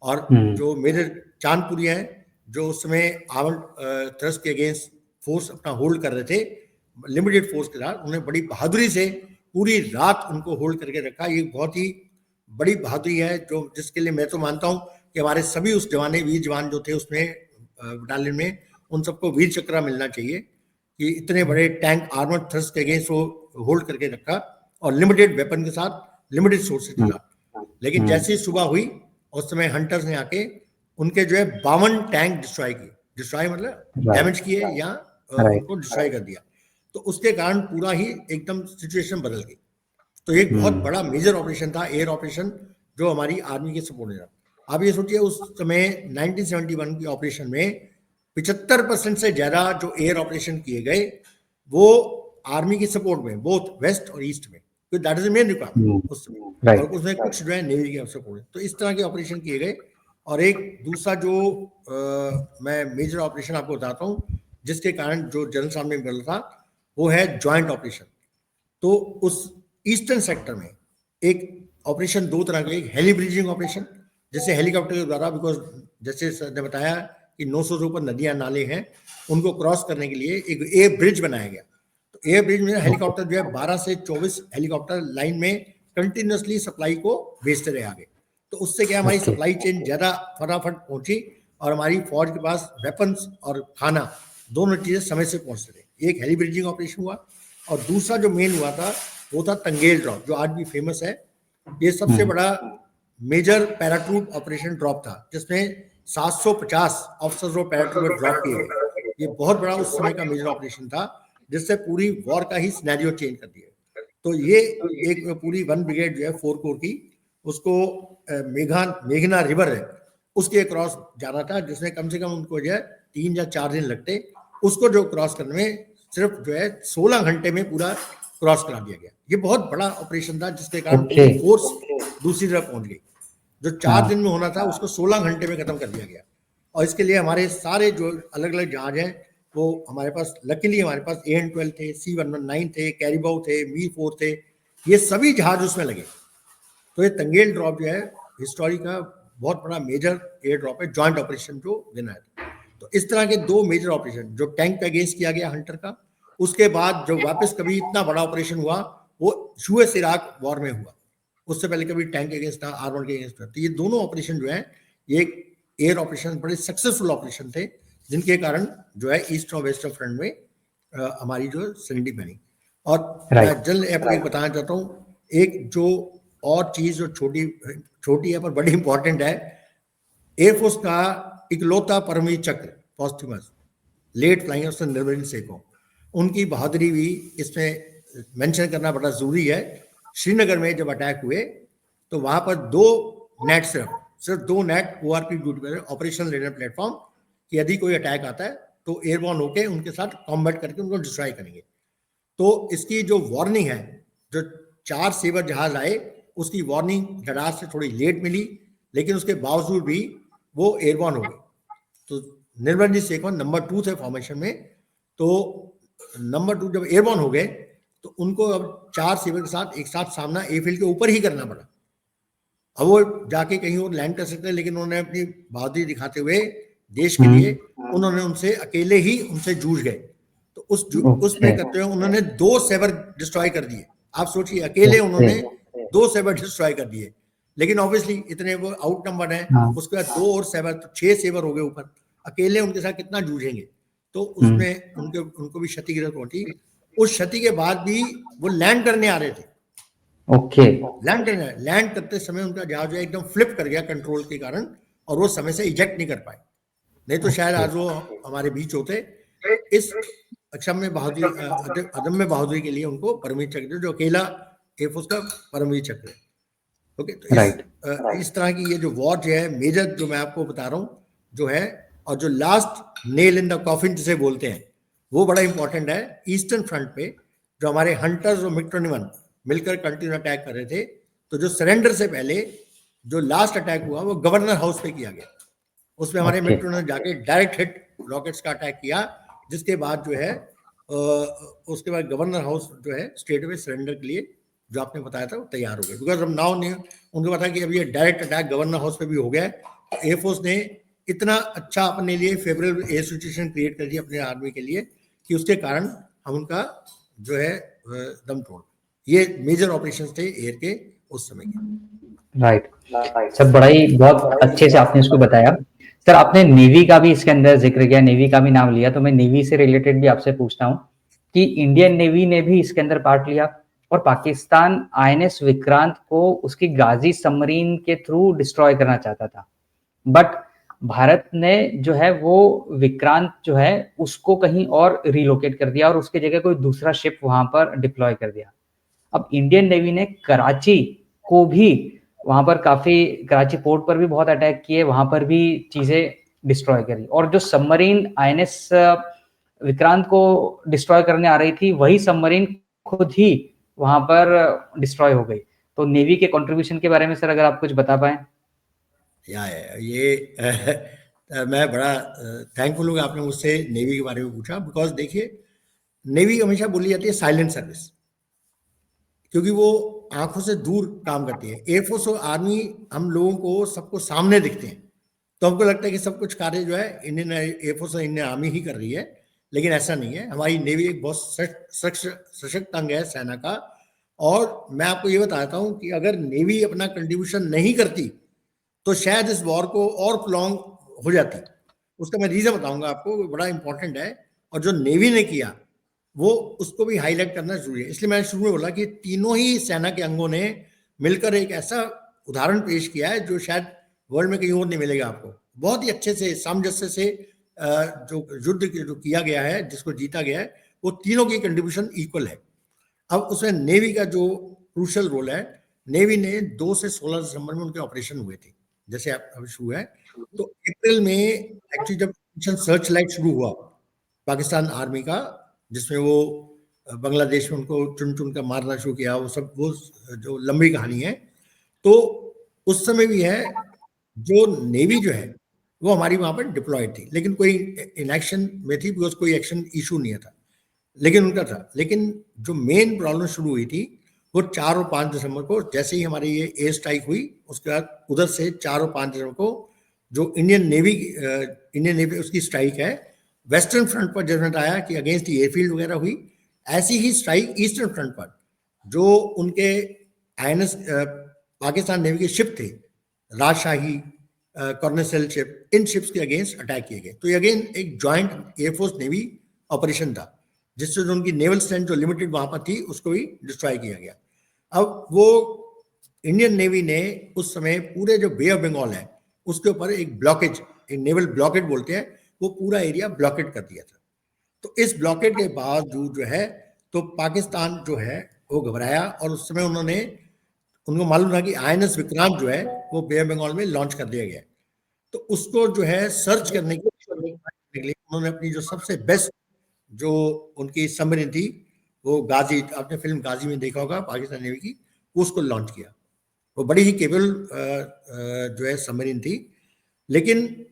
और जो मेजर चांदपुरी हैं जो उस समय आर्मर्ड थ्रस्ट के अगेंस्ट फोर्स अपना होल्ड कर रहे थे लिमिटेड फोर्स के साथ, उन्होंने बड़ी बहादुरी से पूरी रात उनको होल्ड करके रखा। ये बहुत ही बड़ी बहादुरी है, जो जिसके लिए मैं तो मानता हूं कि हमारे सभी उस जवाने वीर जवान जो थे उसमें बटालियन में, उन सबको वीर चक्र मिलना चाहिए कि इतने बड़े टैंक आर्मर्ड थ्रस्ट के अगेंस्ट वो होल्ड करके रखा, और लिमिटेड वेपन के साथ, लिमिटेड सोर्सेज के साथ। लेकिन जैसे ही सुबह हुई उस समय हंटर्स ने आके उनके जो है 52 टैंक डिस्ट्रॉय किए, डिस्ट्रॉय मतलब डैमेज किए या उनको डिस्ट्रॉय कर दिया। तो उसके कारण पूरा ही एकदम सिचुएशन बदल गई। तो एक बहुत बड़ा मेजर ऑपरेशन था, एयर ऑपरेशन, जो हमारी आर्मी के सपोर्ट में था। आप ये सोचिए उस समय 1971 की ऑपरेशन में 75% से ज्यादा जो एयर ऑपरेशन किए गए वो आर्मी के सपोर्ट में, बोथ वेस्ट और ईस्ट में, तो दैट इज मेन रिक्वायरमेंट उस समय, और उसमें कुछ जो है नेवी के सपोर्ट। तो इस तरह के ऑपरेशन किए गए। और एक दूसरा जो मैं मेजर ऑपरेशन आपको बताता हूँ जिसके कारण जो जनरल साहब ने मिला था, वो है जॉइंट ऑपरेशन। तो उस ईस्टर्न सेक्टर में एक ऑपरेशन दो तरह का, एक हेली ब्रिजिंग ऑपरेशन, जैसे हेलीकॉप्टर के द्वारा, बिकॉज जैसे सर ने बताया कि 900 से ऊपर नदियां नाले हैं, उनको क्रॉस करने के लिए एक एयर ब्रिज बनाया गया। तो एयर ब्रिज में हेलीकॉप्टर जो है 12 से 24 हेलीकॉप्टर लाइन में कंटिन्यूसली सप्लाई को भेजते रहे आगे। तो उससे क्या हमारी सप्लाई चेन ज्यादा फटाफट पहुंची, और हमारी फौज के पास वेपन्स और खाना दोनों चीजें समय से पहुंचते रहे। एक हेली ब्रिजिंग ऑपरेशन हुआ, और दूसरा जो मेन हुआ था वो था तंगेल ड्रॉप, जो आज भी फेमस है। ये सबसे बड़ा मेजर पैराट्रूप ऑपरेशन ड्रॉप था, जिसमें 750 ऑफिसर्स और पैराट्रूपर ड्रॉप किए गए। ये बहुत बड़ा उस समय का मेजर ऑपरेशन था, जिससे पूरी वॉर का ही सिनेरियो चेंज कर दिया। तो ये एक पूरी 1 ब्रिगेड जो है 4 कोर की, उसको मेघना रिवर है उसके क्रॉस जाना था, जिसमें कम से कम उनको जो है 3 या 4 दिन लगते। उसको जो क्रॉस करने में सिर्फ जो है 16 घंटे में पूरा क्रॉस करा दिया गया। ये बहुत बड़ा ऑपरेशन था, जिसके कारण फोर्स दूसरी तरफ पहुंच गई। जो 4 दिन में होना था उसको 16 घंटे में खत्म कर दिया गया। और इसके लिए हमारे सारे जो अलग अलग जहाज हैं वो हमारे पास, लकीली हमारे पास AN-12 थे, C-119 थे, कैरिबाउ थे, मी-4 थे, ये सभी जहाज उसमें लगे। तो ये तंगेल ड्रॉप जो है हिस्टोरी का बहुत बड़ा मेजर एयर ड्रॉप है, जॉइंट ऑपरेशन जो देना है। तो इस तरह के 2 मेजर ऑपरेशन, जो टैंक पे अगेंस्ट किया गया हंटर का, उसके बाद जो वापस कभी इतना बड़ा ऑपरेशन हुआ वो यूएस इराक वॉर में हुआ। उससे पहले कभी टैंक अगेंस्ट था, आर्मर के अगेंस्ट था। तो ये दोनों ऑपरेशन जो है ये एयर ऑपरेशन बड़े सक्सेसफुल ऑपरेशन थे, जिनके कारण जो है ईस्ट और वेस्ट फ्रंट में हमारी जो सरेंडी बनी। और मैं जल्द आपको बताना चाहता हूँ एक जो और चीज जो छोटी है पर बड़ी इंपॉर्टेंट है, एयरफोर्स का इकलौता परमवीर चक्र पॉस्टमस लेट फ्लाइंग ऑफिसर निर्मल सेको, उनकी बहादुरी भी इसमें मेंशन करना बड़ा जरूरी है। श्रीनगर में जब अटैक हुए तो वहां पर 2 नेट, सिर्फ 2 नेट ORP ड्यूटी पर, ऑपरेशनल रेडर प्लेटफॉर्म, कि यदि कोई अटैक आता है तो एयरबॉर्न होके उनके साथ कॉम्बैट करके उनको डिस्ट्रॉय करेंगे। तो इसकी जो वार्निंग है, जो 4 सेवर जहाज आए उसकी वार्निंग रडार से थोड़ी लेट मिली, लेकिन उसके बावजूद भी वो एयरबॉर्न हो गए। तो निर्मल जी सेकवन नंबर 2 थे फॉर्मेशन में। तो नंबर 2 जब एयरबॉर्न हो गए तो उनको अब 4 सेवर के साथ एक साथ सामना एयरफील्ड के ऊपर ही करना पड़ा। अब वो जाके कहीं और लैंड कर सकते, लेकिन उन्होंने अपनी बहादुरी दिखाते हुए देश के लिए उन्होंने उनसे अकेले ही उनसे जूझ गए। तो उसमें करते हुए उन्होंने 2 सेवर डिस्ट्रॉय कर दिए। आप सोचिए अकेले उन्होंने 2 सेवर डिस्ट्रॉय कर दिए, लेकिन ऑब्वियसली इतने वो आउट नंबर है, उसके बाद 2 और सेवर, तो 6 सेवर हो गए ऊपर। अकेले उनके साथ कितना जूझेंगे। तो उसमें उनको भी क्षति गिरफ्त पहुंची। उस क्षति के बाद भी वो लैंड करने आ रहे थे। लैंड करते समय उनका जहाज एकदम फ्लिप कर गया कंट्रोल के कारण, और वो समय से इजेक्ट नहीं कर पाए। नहीं तो शायद आज वो हमारे बीच होते। इस अक्षम्य बहादुरी, अदम्य बहादुरी के लिए उनको परमवीर चक्र, जो अकेला एयरफोर्स का परमवीर चक्र है। ओके, तो इस तरह की ये जो वॉर जो है मेजर, जो मैं आपको बता रहा हूँ जो है, और जो last nail in the coffin जिसे बोलते हैं, वो बड़ा इंपॉर्टेंट है। ईस्टर्न फ्रंट पे जो हमारे हंटर्स और मिग-21 मिलकर कंटिन्यू अटैक कर रहे थे, तो जो सरेंडर से पहले जो लास्ट अटैक हुआ वो गवर्नर हाउस पे किया गया। उसमें हमारे मिग-21 ने जाके डायरेक्ट हिट रॉकेट्स का अटैक किया, जिसके बाद जो है उसके बाद गवर्नर हाउस जो है स्ट्रेट अवे सरेंडर के लिए, जो आपने बताया था, वो तैयार हो गए। बिकॉज अब नाउ ने उनको पता कि अब ये डायरेक्ट अटैक गवर्नर हाउस पे भी हो गया है, तो एयरफोर्स ने इतना अच्छा अपने लिए फेवरेबल एयर सिचुएशन क्रिएट कर दिया अपने आर्मी के लिए कि उसके कारण हम उनका जो है दम तोड़। ये मेजर ऑपरेशंस थे एयर के उस समय के। राइट सर, बड़ा ही बहुत अच्छे से आपने इसको बताया। सर, आपने नेवी का भी इसके अंदर जिक्र किया, नेवी का भी नाम लिया, तो मैं नेवी से रिलेटेड भी आपसे पूछता हूँ कि इंडियन नेवी ने भी इसके अंदर पार्ट लिया और पाकिस्तान आईएनएस विक्रांत को उसकी गाजी सबमरीन के थ्रू डिस्ट्रॉय करना चाहता था, बट भारत ने जो है वो विक्रांत जो है उसको कहीं और रिलोकेट कर दिया और उसके जगह कोई दूसरा शिप वहां पर डिप्लॉय कर दिया। अब इंडियन नेवी ने कराची को भी वहां पर काफी, कराची पोर्ट पर भी बहुत अटैक किए, वहां पर भी चीजें डिस्ट्रॉय करी, और जो सबमरीन आईएनएस विक्रांत को डिस्ट्रॉय करने आ रही थी, वही सबमरीन खुद ही वहां पर डिस्ट्रॉय हो गई। तो नेवी के कंट्रीब्यूशन के बारे में सर अगर आप कुछ बता पाए। ये मैं बड़ा थैंकफुल हूँ कि आपने मुझसे नेवी के बारे में पूछा। बिकॉज देखिए, नेवी हमेशा बोली जाती है साइलेंट सर्विस, क्योंकि वो आंखों से दूर काम करती है। एयरफोर्स और आर्मी हम लोगों को सबको सामने दिखते हैं, तो हमको लगता है कि सब कुछ कार्य जो है इंडियन एयरफोर्स और इंडियन आर्मी ही कर रही है, लेकिन ऐसा नहीं है। हमारी नेवी एक बहुत सशक्त अंग है सेना का। और मैं आपको ये बताता हूँ कि अगर नेवी अपना कंट्रीब्यूशन नहीं करती तो शायद इस वॉर को और प्रोलॉन्ग हो जाती। उसका मैं रीजन बताऊंगा आपको, बड़ा इंपॉर्टेंट है। और जो नेवी ने किया वो उसको भी हाईलाइट करना जरूरी है। इसलिए मैंने शुरू में बोला कि तीनों ही सेना के अंगों ने मिलकर एक ऐसा उदाहरण पेश किया है जो शायद वर्ल्ड में कहीं और नहीं मिलेगा आपको। बहुत ही अच्छे से सामंजस्य से जो युद्ध जो किया गया है, जिसको जीता गया है, वो तीनों की कंट्रीब्यूशन इक्वल है। अब उसमें नेवी का जो क्रूशल रोल है, नेवी ने 2 से 16 दिसंबर में उनके ऑपरेशन हुए थे, जैसे अब शुरू है। तो अप्रैल में एक्चुअली जब मिशन सर्च लाइट शुरू हुआ पाकिस्तान आर्मी का, जिसमें वो बांग्लादेश में उनको चुन चुन कर मारना शुरू किया, वो सब वो जो लंबी कहानी है, तो उस समय भी है जो नेवी जो है वो हमारी वहां पर डिप्लॉयड थी, लेकिन कोई इनएक्शन में थी, बिकॉज कोई एक्शन इशू नहीं था, लेकिन उनका था। लेकिन जो मेन प्रॉब्लम शुरू हुई थी वो 4 और 5 दिसंबर को, जैसे ही हमारी ये एयर स्ट्राइक हुई, उसके बाद उधर से 4 और 5 दिसंबर को जो इंडियन नेवी उसकी स्ट्राइक है वेस्टर्न फ्रंट पर, जजमेंट आया कि अगेंस्ट एयरफील्ड वगैरह हुई। ऐसी ही स्ट्राइक ईस्टर्न फ्रंट पर जो उनके आईएनएस पाकिस्तान नेवी के शिप थे, राजशाही, कॉर्नेसेल शिप, इन शिप्स के अगेंस्ट अटैक किए गए। तो ये अगेन एक ज्वाइंट एयरफोर्स नेवी ऑपरेशन था, जिससे जो उनकी नेवल स्ट्रेंथ जो लिमिटेड वहां पर थी उसको भी डिस्ट्रॉय किया गया। अब वो इंडियन नेवी ने उस समय पूरे जो बे ऑफ बंगाल है उसके ऊपर एक ब्लॉकेज, एक नेवल ब्लॉकेड बोलते हैं, वो पूरा एरिया ब्लॉकेड कर दिया था। तो इस ब्लॉकेड के बावजूद जो है तो पाकिस्तान जो है वो घबराया, और उस समय उनको मालूम था कि आईएनएस विक्रांत जो है वो बे ऑफ बंगाल में लॉन्च कर दिया गया। तो उसको जो है सर्च करने के लिए उन्होंने अपनी जो सबसे बेस्ट जो उनकी सबमरीन थी, वो गाजी, आपने फिल्म गाजी में देखा होगा पाकिस्तान नेवी की, उसको लॉन्च किया। वो बड़ी ही केबल जो है सबमरीन थी, लेकिन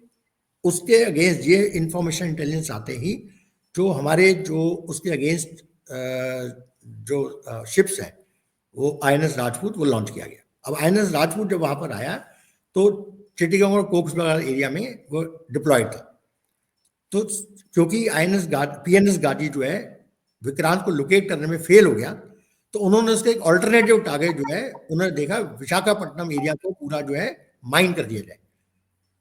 उसके अगेंस्ट ये इंफॉर्मेशन इंटेलिजेंस आते ही जो हमारे जो उसके अगेंस्ट जो शिप्स है वो आईएनएस राजपूत वो लॉन्च किया गया। अब आईएनएस राजपूत जब वहां पर आया तो चिट्टीगांव और कोक्सबजार एरिया में वो डिप्लॉयड था। तो क्योंकि पीएनएस गाजी जो है विक्रांत को लोकेट करने में फेल हो गया, तो उन्होंने उसका एक ऑल्टरनेटिव टारगेट जो है उन्होंने देखा विशाखापट्टनम एरिया को पूरा जो है माइन कर दिया जाए,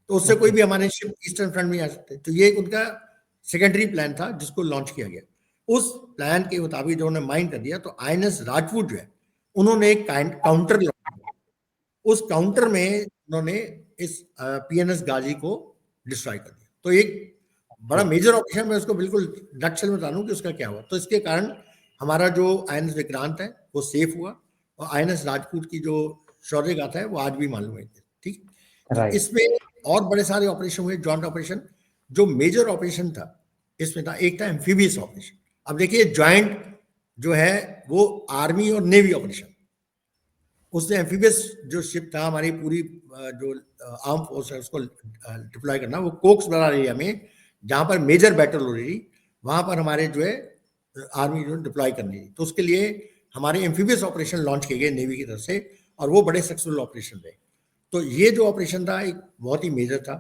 तो उससे कोई भी हमारे शिप ईस्टर्न फ्रंट में आ सकते। तो ये उनका सेकेंडरी प्लान था जिसको लॉन्च किया गया। उस प्लान के मुताबिक जो उन्होंने माइन कर दिया, तो आईएनएस राजपूत जो है उन्होंने एक काउंटर लॉन्च किया। उस काउंटर में उन्होंने इस पीएनएस गाजी को डिस्ट्रॉय कर दिया। तो एक बड़ा मेजर ऑपरेशन, मैं उसको बिल्कुल नटशेल में बता दूं कि उसका क्या हुआ। तो इसके कारण हमारा जो आईएनएस विक्रांत है वो सेफ हुआ, और आईएनएस राजपूत की जो शौर्य गाथा है वो आज भी मालूम है। ठीक, राइट। इसमें और बड़े सारे ऑपरेशन हुए, जॉइंट ऑपरेशन। जो मेजर ऑपरेशन था इसमें था, एक था एम्फीबियस ऑपरेशन। अब देखिए जॉइंट जो है वो आर्मी और नेवी ऑपरेशन, उसने एम्फीबियस जो शिप था हमारी पूरी जो आर्म फोर्स है उसको डिप्लॉय करना, वो कोक्स बरार एरिया में जहां पर मेजर बैटल हो रही थी, वहां पर हमारे जो है आर्मी जो डिप्लॉय करनी थी। तो उसके लिए हमारे एम्फीबियस ऑपरेशन लॉन्च किए गए नेवी की तरफ से, और वो बड़े सक्सेसफुल ऑपरेशन रहे। तो ये जो ऑपरेशन था एक बहुत ही मेजर था।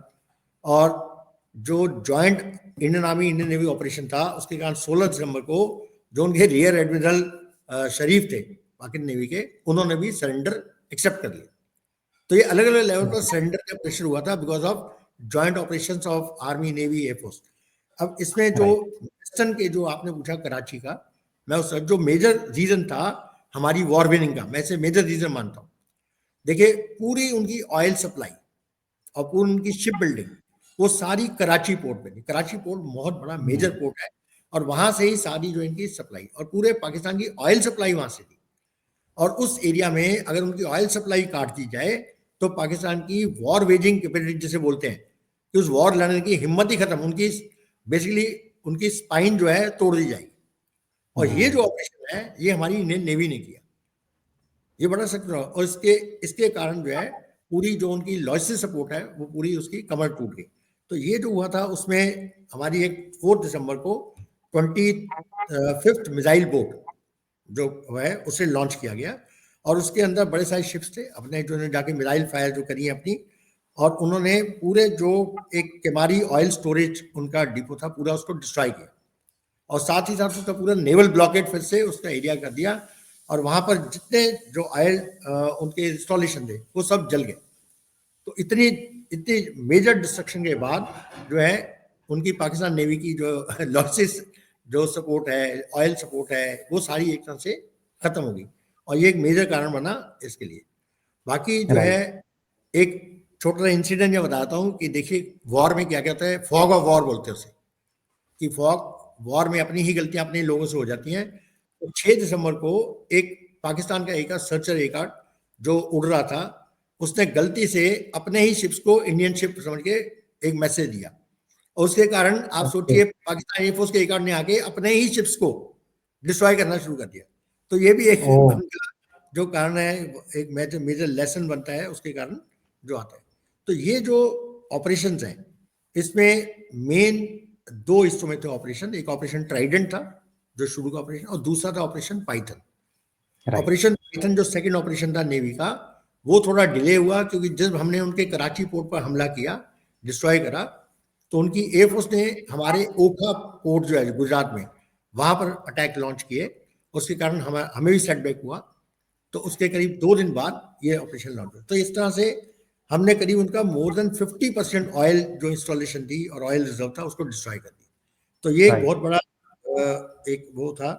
और जो joint Indian army Indian navy operation था, उसके कारण 16 दिसंबर को जो उनके रियर एडमिरल शरीफ थे पाकिस्तान नेवी के, उन्होंने भी सरेंडर एक्सेप्ट कर लिया। तो ये अलग अलग लेवल पर सरेंडर का प्रेशर हुआ था because of joint operations of army navy air force. अब इसमें जो वेस्टर्न के जो आपने पूछा कराची का, मैं उस जो मेजर रीजन था हमारी वॉर विनिंग का, मैं इसे मेजर रीजन मानता हूँ। देखिए पूरी उनकी ऑयल सप्लाई और पूरी उनकी शिप बिल्डिंग वो सारी कराची पोर्ट में थी। कराची पोर्ट बहुत बड़ा मेजर पोर्ट है, और वहां से ही सारी जो इनकी सप्लाई और पूरे पाकिस्तान की ऑयल सप्लाई वहां से थी। और उस एरिया में अगर उनकी ऑयल सप्लाई काट दी जाए तो पाकिस्तान की वॉर वेजिंग कैपेसिटी जिसे बोलते हैं, कि उस वॉर लड़ने की हिम्मत ही खत्म, उनकी बेसिकली उनकी स्पाइन जो है तोड़ दी जाएगी। और ये जो ऑपरेशन है ये हमारी इंडियन नेवी ने किया, ये बड़ा सख्त रहा। और इसके कारण जो है पूरी जो उनकी लॉजिस्टिक सपोर्ट है वो पूरी उसकी कमर टूट गई। तो ये जो हुआ था उसमें हमारी एक 4 दिसंबर को 25th मिसाइल बोट जो है उसे लॉन्च किया गया, और उसके अंदर बड़े सारे शिप्स थे अपने, जो जाके मिसाइल फायर जो करी है अपनी, और उन्होंने पूरे जो एक केमारी ऑयल स्टोरेज उनका डिपो था पूरा उसको डिस्ट्रॉय किया, और साथ ही साथ उसका पूरा नेवल ब्लॉकेट फिर से उसका एरिया कर दिया, और वहां पर जितने जो ऑयल उनके इंस्टॉलेशन थे वो सब जल गए। तो इतनी इतनी मेजर डिस्ट्रक्शन के बाद जो है उनकी पाकिस्तान नेवी की जो लॉसेस जो सपोर्ट है, ऑयल सपोर्ट है, वो सारी एक तरह से खत्म हो गई, और ये एक मेजर कारण बना इसके लिए। बाकी जो है एक छोटा सा इंसिडेंट मैं बताता हूँ कि देखिए वॉर में क्या कहता है, फॉग ऑफ वॉर बोलते हैं उसे, कि फॉग वॉर में अपनी ही गलतियां अपने लोगों से हो जाती हैं। तो 6 दिसंबर को एक पाकिस्तान का एक सर्चर एयरक्राफ्ट जो उड़ रहा था, उसने गलती से अपने ही शिप्स को इंडियन शिप समझ के एक मैसेज दिया, और उसके कारण आप सोचिए पाकिस्तान एयरफोर्स के एयरक्राफ्ट ने आके अपने ही शिप्स को डिस्ट्रॉय करना शुरू कर दिया। तो ये भी एक जो कारण है, एक मेजर लेसन बनता है उसके कारण जो आता है। तो ये जो ऑपरेशंस हैं इसमें मेन 2 हिस्सों में थे ऑपरेशन। एक ऑपरेशन ट्राइडेंट था जो शुरू का ऑपरेशन, और दूसरा था ऑपरेशन पाइथन। ऑपरेशन पाइथन जो सेकंड ऑपरेशन था नेवी का, वो थोड़ा डिले हुआ क्योंकि जब हमने उनके कराची पोर्ट पर हमला किया, डिस्ट्रॉय करा, तो उनकी एयरफोर्स ने हमारे ओखा पोर्ट जो है गुजरात में वहां पर अटैक लॉन्च किए, उसके कारण हमें भी सेटबैक हुआ। तो उसके करीब 2 दिन बाद ये ऑपरेशन लॉन्च हुआ। तो इस तरह से हमने करीब उनका मोर देन 50% ऑयल जो इंस्टॉलेशन थी और ऑयल रिजर्व था उसको डिस्ट्रॉय कर दिया। तो ये एक बहुत बड़ा एक वो था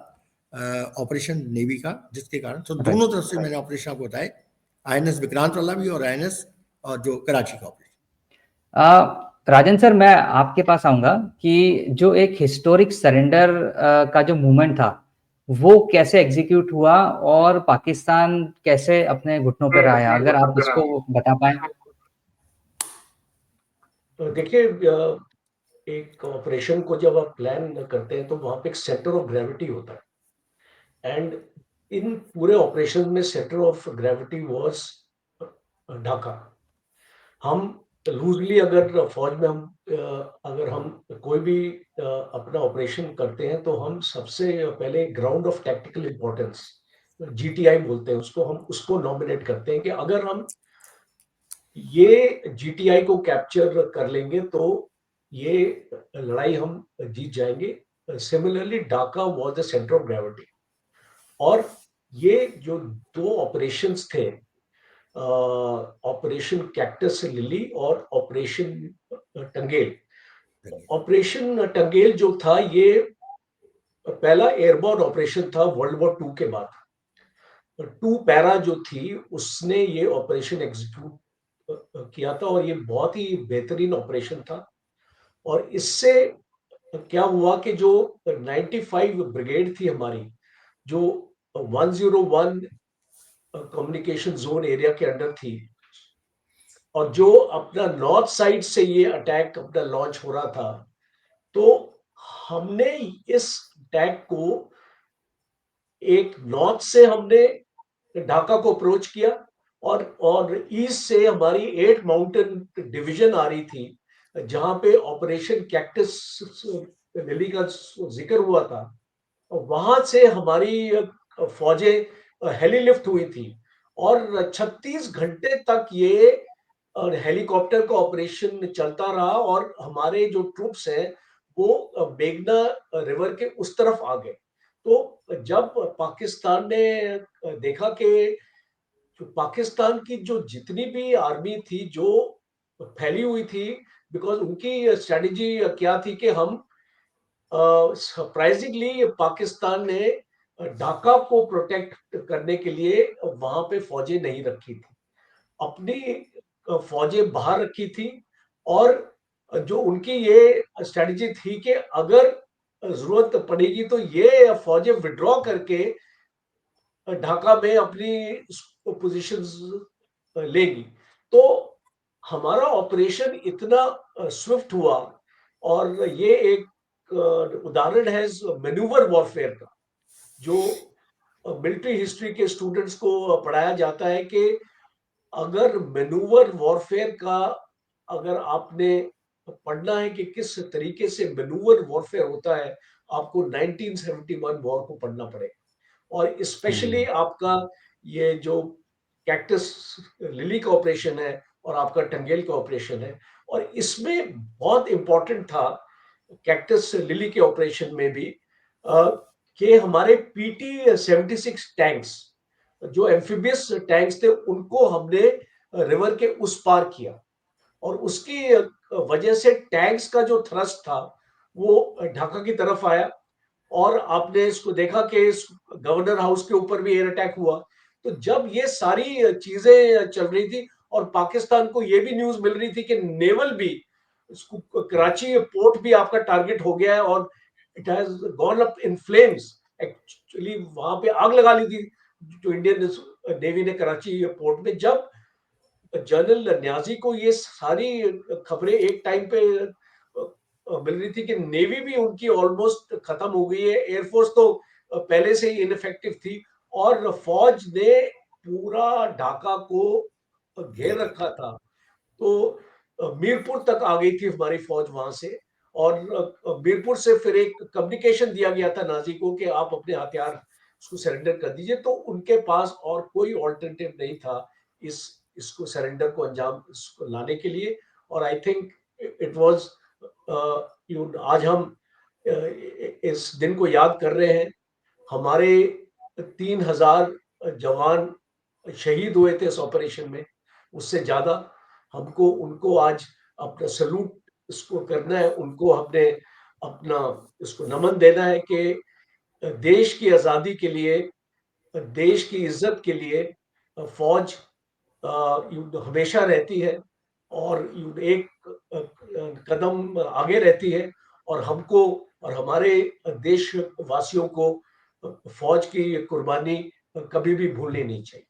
ऑपरेशन नेवी का, जिसके कारण तो दोनों तरफ से मैंने ऑपरेशन आपको बताए, आईएनएस विक्रांत वाला भी और आईएनएस और जो कराची का ऑपरेशन। राजन सर, मैं आपके पास आऊंगा कि जो एक हिस्टोरिक सरेंडर का जो मूवमेंट था वो कैसे एग्जीक्यूट हुआ और पाकिस्तान कैसे अपने घुटनों पर आया, अगर आप इसको बता पाए। तो देखिए एक ऑपरेशन को जब आप प्लान करते हैं तो वहां पे एक सेंटर ऑफ ग्रेविटी होता है, एंड इन पूरे ऑपरेशन में centre of gravity was Dhaka. हम लूजली अगर फौज में अगर हम कोई भी अपना ऑपरेशन करते हैं तो हम सबसे पहले ground of tactical importance, GTI बोलते हैं उसको, हम उसको नॉमिनेट करते हैं कि अगर हम ये जीटीआई को कैप्चर कर लेंगे तो ये लड़ाई हम जीत जाएंगे। Similarly Dhaka was the centre of gravity, और ये जो 2 ऑपरेशंस थे, ऑपरेशन कैक्टस लिली और ऑपरेशन टंगेल। ऑपरेशन टंगेल जो था ये पहला एयरबोर्न ऑपरेशन था वर्ल्ड वॉर 2 के बाद। 2 पैरा जो थी उसने ये ऑपरेशन एग्जीक्यूट किया था, और ये बहुत ही बेहतरीन ऑपरेशन था। और इससे क्या हुआ कि जो 95 ब्रिगेड थी हमारी, जो 101 कम्युनिकेशन जोन एरिया के अंडर थी, और जो अपना नॉर्थ साइड से ये अटैक अपना लॉन्च हो रहा था, तो हमने इस अटैक को एक नॉर्थ से हमने ढाका को अप्रोच किया, और ईस्ट से हमारी 8 माउंटेन डिवीजन आ रही थी, जहां पे ऑपरेशन कैक्टस लिली का जिक्र हुआ था। वहां से हमारी फौजें हेलीलिफ्ट हुई थी, और 36 घंटे तक ये हेलीकॉप्टर का ऑपरेशन चलता रहा, और हमारे जो ट्रूप्स हैं वो मेघना रिवर के उस तरफ आ गए। तो जब पाकिस्तान ने देखा कि जो पाकिस्तान की जो जितनी भी आर्मी थी जो फैली हुई थी, बिकॉज उनकी स्ट्रेटेजी क्या थी कि हम सरप्राइजिंगली पाकिस्तान ने ढाका को प्रोटेक्ट करने के लिए वहां पे फौजें नहीं रखी थी, अपनी फौजें बाहर रखी थी। और जो उनकी ये स्ट्रेटेजी थी कि अगर जरूरत पड़ेगी तो ये फौजें विड्रॉ करके ढाका में अपनी पोजीशंस लेगी। तो हमारा ऑपरेशन इतना स्विफ्ट हुआ, और ये एक उदाहरण है मैन्यूवर वॉरफेयर का, जो मिलिट्री हिस्ट्री के स्टूडेंट्स को पढ़ाया जाता है कि अगर मैन्यूवर वॉरफेयर का अगर आपने पढ़ना है कि किस तरीके से मैन्यूवर वॉरफेयर होता है, आपको 1971 वॉर को पढ़ना पड़ेगा। और स्पेशली आपका ये जो कैक्टस लिली का ऑपरेशन है और आपका टंगेल का ऑपरेशन है, और इसमें बहुत इंपॉर्टेंट था कैक्टस लिली के ऑपरेशन में भी कि हमारे PT-76 टैंक्स, जो एम्फीबियस टैंक्स थे, उनको हमने रिवर के उस पार किया, और उसकी वजह से टैंक्स का जो थ्रस्ट था वो ढाका की तरफ आया। और आपने इसको देखा कि इस गवर्नर हाउस के ऊपर भी एयर अटैक हुआ। तो जब ये सारी चीजें चल रही थी, और पाकिस्तान को ये भी न्यूज मिल रही थी कि नेवल भी इसको, कराची पोर्ट भी आपका टारगेट हो गया है, और it has gone up in flames. Actually वहां पे आग लगा ली थी जो इंडियन नेवी ने कराची पोर्ट में। जब जनरल न्याजी को ये सारी खबरें एक टाइम पे मिल रही थी कि नेवी भी उनकी ऑलमोस्ट खत्म हो गई है, एयरफोर्स तो पहले से ही इनफेक्टिव थी, और फौज ने पूरा ढाका को घेर रखा था। तो मीरपुर तक आ गई थी हमारी फौज वहां से, और मीरपुर से फिर एक कम्युनिकेशन दिया गया था नाजी को कि आप अपने हथियार उसको सरेंडर कर दीजिए। तो उनके पास और कोई ऑल्टरनेटिव नहीं था इसको सरेंडर को अंजाम इसको लाने के लिए। और आई थिंक इट वाज, आज हम इस दिन को याद कर रहे हैं। हमारे 3000 जवान शहीद हुए थे इस ऑपरेशन में, उससे ज्यादा। हमको उनको आज अपना सलूट इसको करना है, उनको हमने अपना इसको नमन देना है कि देश की आजादी के लिए, देश की इज्जत के लिए फौज हमेशा रहती है, और एक कदम आगे रहती है। और हमको और हमारे देशवासियों को फौज की कुर्बानी कभी भी भूलनी नहीं चाहिए।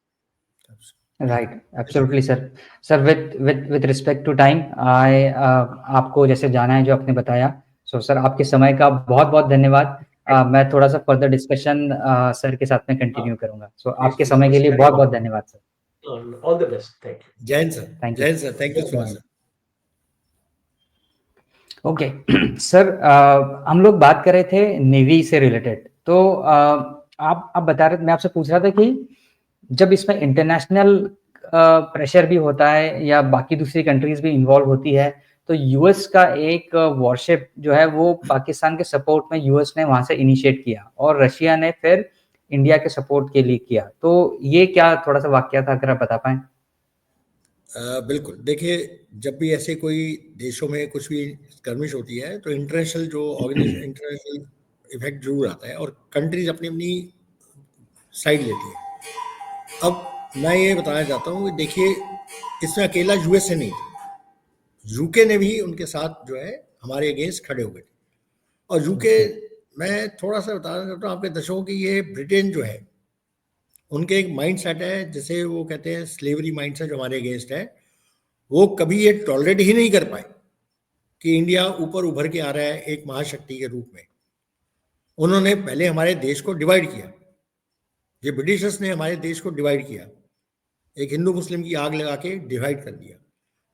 Right, absolutely sir. Sir, with respect to time, आपको जैसे जाना है जो आपने बताया, सो सर आपके समय का बहुत बहुत धन्यवाद। मैं थोड़ा सा फर्दर डिस्कशन सर के साथ में कंटिन्यू करूंगा। सो आपके समय के लिए बहुत बहुत धन्यवाद sir. All the best. Thank you. जय हिंद सर। थैंक जय Hind sir. Thank you so much sir. Okay sir, हम लोग बात कर रहे थे नेवी से रिलेटेड। तो आप बता रहे, मैं आपसे पूछ रहा था कि जब इसमें इंटरनेशनल प्रेशर भी होता है या बाकी दूसरी कंट्रीज भी इन्वॉल्व होती है, तो यूएस का एक वॉरशिप जो है वो पाकिस्तान के सपोर्ट में यूएस ने वहां से इनिशिएट किया, और रशिया ने फिर इंडिया के सपोर्ट के लिए किया। तो ये क्या थोड़ा सा वाकया था, अगर आप बता पाएं। बिल्कुल, देखिए, जब भी ऐसे कोई देशों में कुछ भी skirmish होती है तो इंटरनेशनल जो इंटरनेशनल इफेक्ट जरूर आता है, और कंट्रीज अपनी अपनी साइड लेती है। अब मैं ये बताना चाहता हूँ कि देखिए, इसमें अकेला यूएसए नहीं था, यूके ने भी उनके साथ जो है हमारे अगेंस्ट खड़े हो गए थे। और यूके, मैं थोड़ा सा बताना चाहता हूँ आपके दर्शकों की, ये ब्रिटेन जो है उनके एक माइंड सेट है, जैसे वो कहते हैं स्लेवरी माइंड सेट जो हमारे अगेंस्ट है, वो कभी ये टॉलरेट ही नहीं कर पाए कि इंडिया ऊपर उभर के आ रहा है एक महाशक्ति के रूप में। उन्होंने पहले हमारे देश को डिवाइड किया, ये ब्रिटिशर्स ने हमारे देश को डिवाइड किया, एक हिंदू मुस्लिम की आग लगा के डिवाइड कर दिया।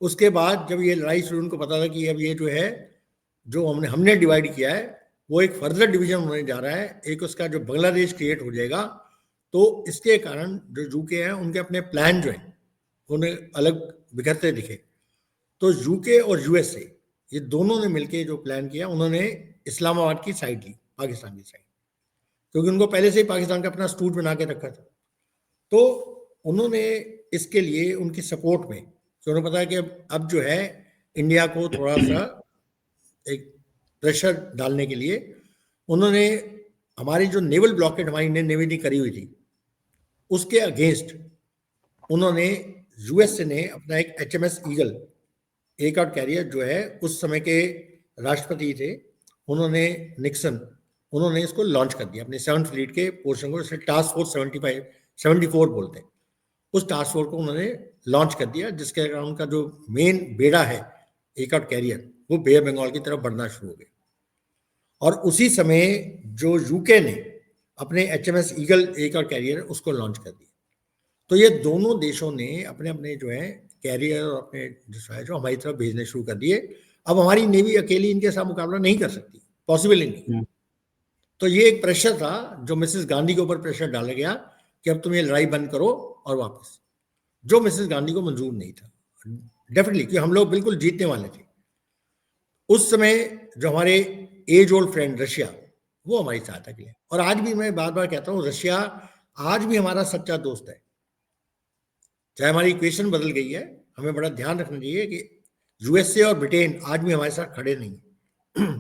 उसके बाद जब ये लड़ाई शुरू, उनको पता था कि अब ये जो है जो हमने डिवाइड किया है वो एक फर्दर डिवीजन होने जा रहा है, एक उसका जो बांग्लादेश क्रिएट हो जाएगा। तो इसके कारण जो यूके हैं उनके अपने प्लान जो है उन्हें अलग बिखरते दिखे। तो यूके और यूएसए ये दोनों ने मिलकर जो प्लान किया, उन्होंने इस्लामाबाद की साइड ली, पाकिस्तान की साइड, क्योंकि उनको पहले से ही पाकिस्तान का अपना स्टूट बना के रखा था। तो उन्होंने इसके लिए उनकी सपोर्ट में, तो उन्हें पता है कि अब जो है इंडिया को थोड़ा सा एक प्रेशर डालने के लिए उन्होंने हमारी जो नेवल ब्लॉकेट हमारी इंडियन नेवी ने करी हुई थी उसके अगेंस्ट उन्होंने, यूएसए ने अपना एक HMS ईगल एयरक्राफ्ट कैरियर जो है उस समय के राष्ट्रपति थे, उन्होंने निक्सन, उन्होंने इसको लॉन्च कर दिया अपने 7th फ्लीट के पोर्शन को, जिसे टास्क फोर्स 74 बोलते हैं। उस टास्क फोर्स को उन्होंने लॉन्च कर दिया, जिसके कारण उनका जो मेन बेड़ा है एयरक्राफ्ट कैरियर वो बे ऑफ बंगाल की तरफ बढ़ना शुरू हो गया। और उसी समय जो यूके ने अपने HMS ईगल एयरक्राफ्ट कैरियर उसको लॉन्च कर दिया। तो ये दोनों देशों ने अपने अपने जो है कैरियर और अपने जो हमारी तरफ भेजने शुरू कर दिए। अब हमारी नेवी अकेली इनके साथ मुकाबला नहीं कर सकती, पॉसिबल ही नहीं। तो ये एक प्रेशर था जो मिसेस गांधी के ऊपर प्रेशर डाला गया कि अब तुम ये लड़ाई बंद करो और वापस, जो मिसेस गांधी को मंजूर नहीं था डेफिनेटली, कि हम लोग बिल्कुल जीतने वाले थे। उस समय जो हमारे एज ओल्ड फ्रेंड रशिया, वो हमारी सहायता के लिए, और आज भी मैं बार बार कहता हूँ रशिया आज भी हमारा सच्चा दोस्त है। चाहे हमारी इक्वेशन बदल गई है, हमें बड़ा ध्यान रखना चाहिए कि यूएसए और ब्रिटेन आज भी हमारे साथ खड़े नहीं है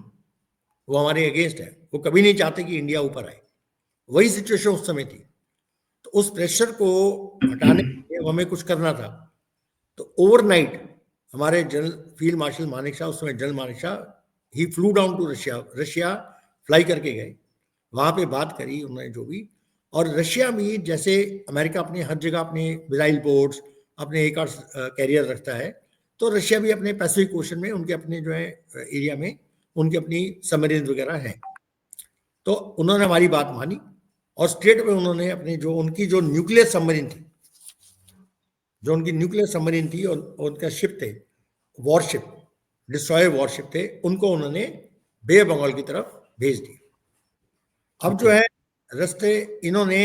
वो हमारे अगेंस्ट है, वो कभी नहीं चाहते कि इंडिया ऊपर आए। वही सिचुएशन उस समय थी। तो उस प्रेशर को हटाने के लिए हमें कुछ करना था। तो ओवरनाइट हमारे general field marshal Manek Shah, उस समय जनरल मानेक शाह, ही flew down to Russia fly करके गए, वहां पे बात करी उन्होंने जो भी। और रशिया में जैसे अमेरिका अपने हर जगह अपने मिसाइल बोर्ड्स, अपने एयरक्राफ्ट कैरियर रखता है, तो रशिया भी अपने पैसिफिक ओशन में उनके अपने जो है एरिया में उनकी अपनी सबमरीन वगैरह हैं। तो उन्होंने हमारी बात मानी और स्ट्रेट में उन्होंने अपनी जो उनकी जो न्यूक्लियर सबमरीन थी, जो उनकी न्यूक्लियर सबमरीन थी और उनका शिप थे, वॉरशिप, डिस्ट्रॉयर वॉरशिप थे, उनको उन्होंने बे ऑफ बंगाल की तरफ भेज दिया। अब जो है रास्ते इन्होंने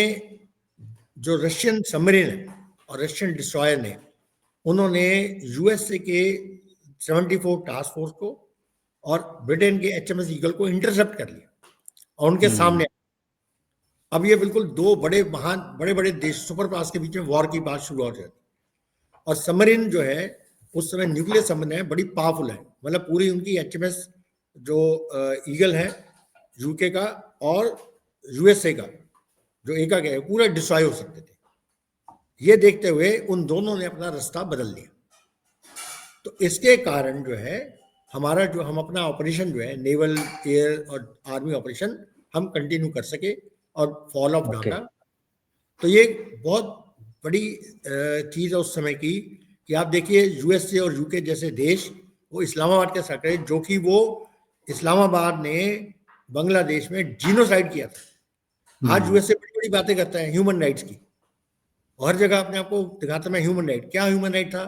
जो रशियन सबमरीन है और रशियन डिस्ट्रॉयर ने, उन्होंने यूएसए के 74 टास्क फोर्स को और ब्रिटेन के HMS ईगल को इंटरसेप्ट कर लिया और उनके सामने। अब ये बिल्कुल दो बड़े महान बड़े बड़े देश सुपर पावर्स के बीच में वॉर की बात शुरू हो जाती। और सबमरीन जो है उस समय न्यूक्लियर सबमरीन है, बड़ी पावरफुल है, मतलब पूरी उनकी HMS जो ईगल है यूके का और यूएसए का जो एक है पूरा डिस्ट्रॉय हो सकते थे। ये देखते हुए उन दोनों ने अपना रास्ता बदल लिया। तो इसके कारण जो है हमारा जो हम अपना ऑपरेशन जो है नेवल, एयर और आर्मी ऑपरेशन हम कंटिन्यू कर सके और फॉल ऑफ ढाका। तो ये बहुत बड़ी चीज़ है उस समय की कि आप देखिए यूएसए और यूके जैसे देश वो इस्लामाबाद के साथ, जो कि वो इस्लामाबाद ने बांग्लादेश में जीनोसाइड किया था। आज यूएसए बड़ी बड़ी बातें करता है ह्यूमन राइट्स की, हर जगह अपने आप को दिखाता मैं ह्यूमन राइट, क्या ह्यूमन राइट था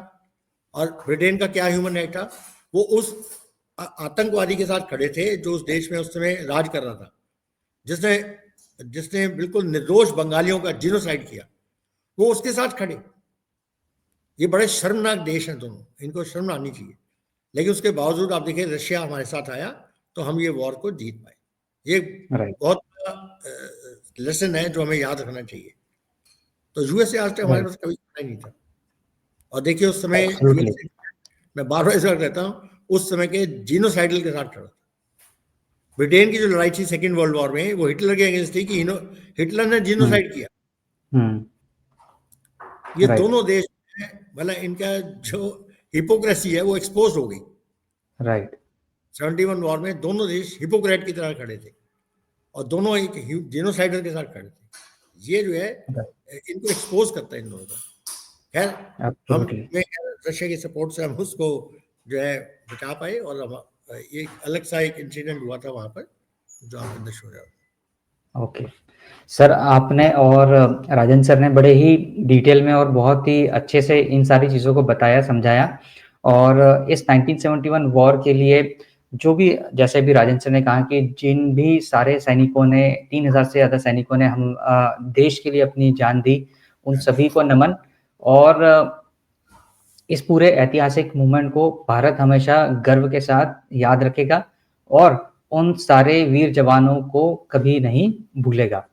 और ब्रिटेन का क्या ह्यूमन राइट था। वो उस आतंकवादी के साथ खड़े थे जो उस देश में उस समय राज कर रहा था, जिसने बिल्कुल निर्दोष बंगालियों का जीनोसाइड किया, वो उसके साथ खड़े। ये बड़े शर्मनाक देश हैं दोनों, इनको शर्म आनी चाहिए। लेकिन उसके बावजूद आप देखिए रशिया हमारे साथ आया तो हम ये वॉर को जीत पाए। ये बहुत लेसन है जो हमें याद रखना चाहिए। तो यूएसए आज तक हमारे पास कभी खड़ा नहीं था। और देखिए उस समय मैं बार बार इस बार कहता हूँ, उस समय के जीनोसाइडल के साथ खड़ा था। ब्रिटेन की जो लड़ाई थी सेकेंड वर्ल्ड वॉर में, वो हिटलर के अगेंस्ट थी कि हिटलर ने जीनोसाइड किया। ये दोनों देश मतलब इनका जो हिपोक्रेसी है वो एक्सपोज हो गई। राइट। 71 वॉर में दोनों देश हिपोक्रेट की तरह खड़े थे और दोनों एक जेनोसाइडर के साथ खड़े थे। ये जो है इनको एक्सपोज करता है इन लोगों को। खैर हम रशिया की सपोर्ट से हम उसको जो है बचा पाए और हम एक अलग सा एक इंसिडेंट हुआ था वहां पर जो आप अंदर हो जाओ। ओके सर, आपने और राजन सर ने बड़े ही डिटेल में और बहुत ही अच्छे से इन सारी चीज़ों को बताया, समझाया। और इस 1971 वॉर के लिए जो भी, जैसे भी राजन सर ने कहा कि जिन भी सारे सैनिकों ने, 3000 से ज़्यादा सैनिकों ने हम देश के लिए अपनी जान दी, उन सभी को नमन। और इस पूरे ऐतिहासिक मूवमेंट को भारत हमेशा गर्व के साथ याद रखेगा और उन सारे वीर जवानों को कभी नहीं भूलेगा।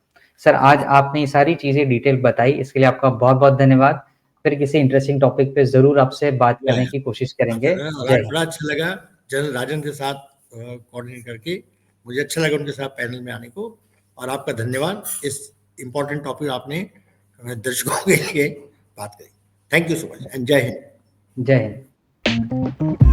सर, आज आपने ये सारी चीज़ें डिटेल बताई, इसके लिए आपका बहुत-बहुत धन्यवाद। फिर किसी इंटरेस्टिंग टॉपिक पे ज़रूर आपसे बात करने की कोशिश करेंगे। और आज बड़ा अच्छा लगा जनरल राजन के साथ कोऑर्डिनेट करके। मुझे अच्छा लगा उनके साथ पैनल में आने को, और आपका धन्यवाद। इस इम्पोर्टेंट टॉपिक आपने दर्शकों के लिए बात करी। Thank you so much and जय हिंद। जय हिंद।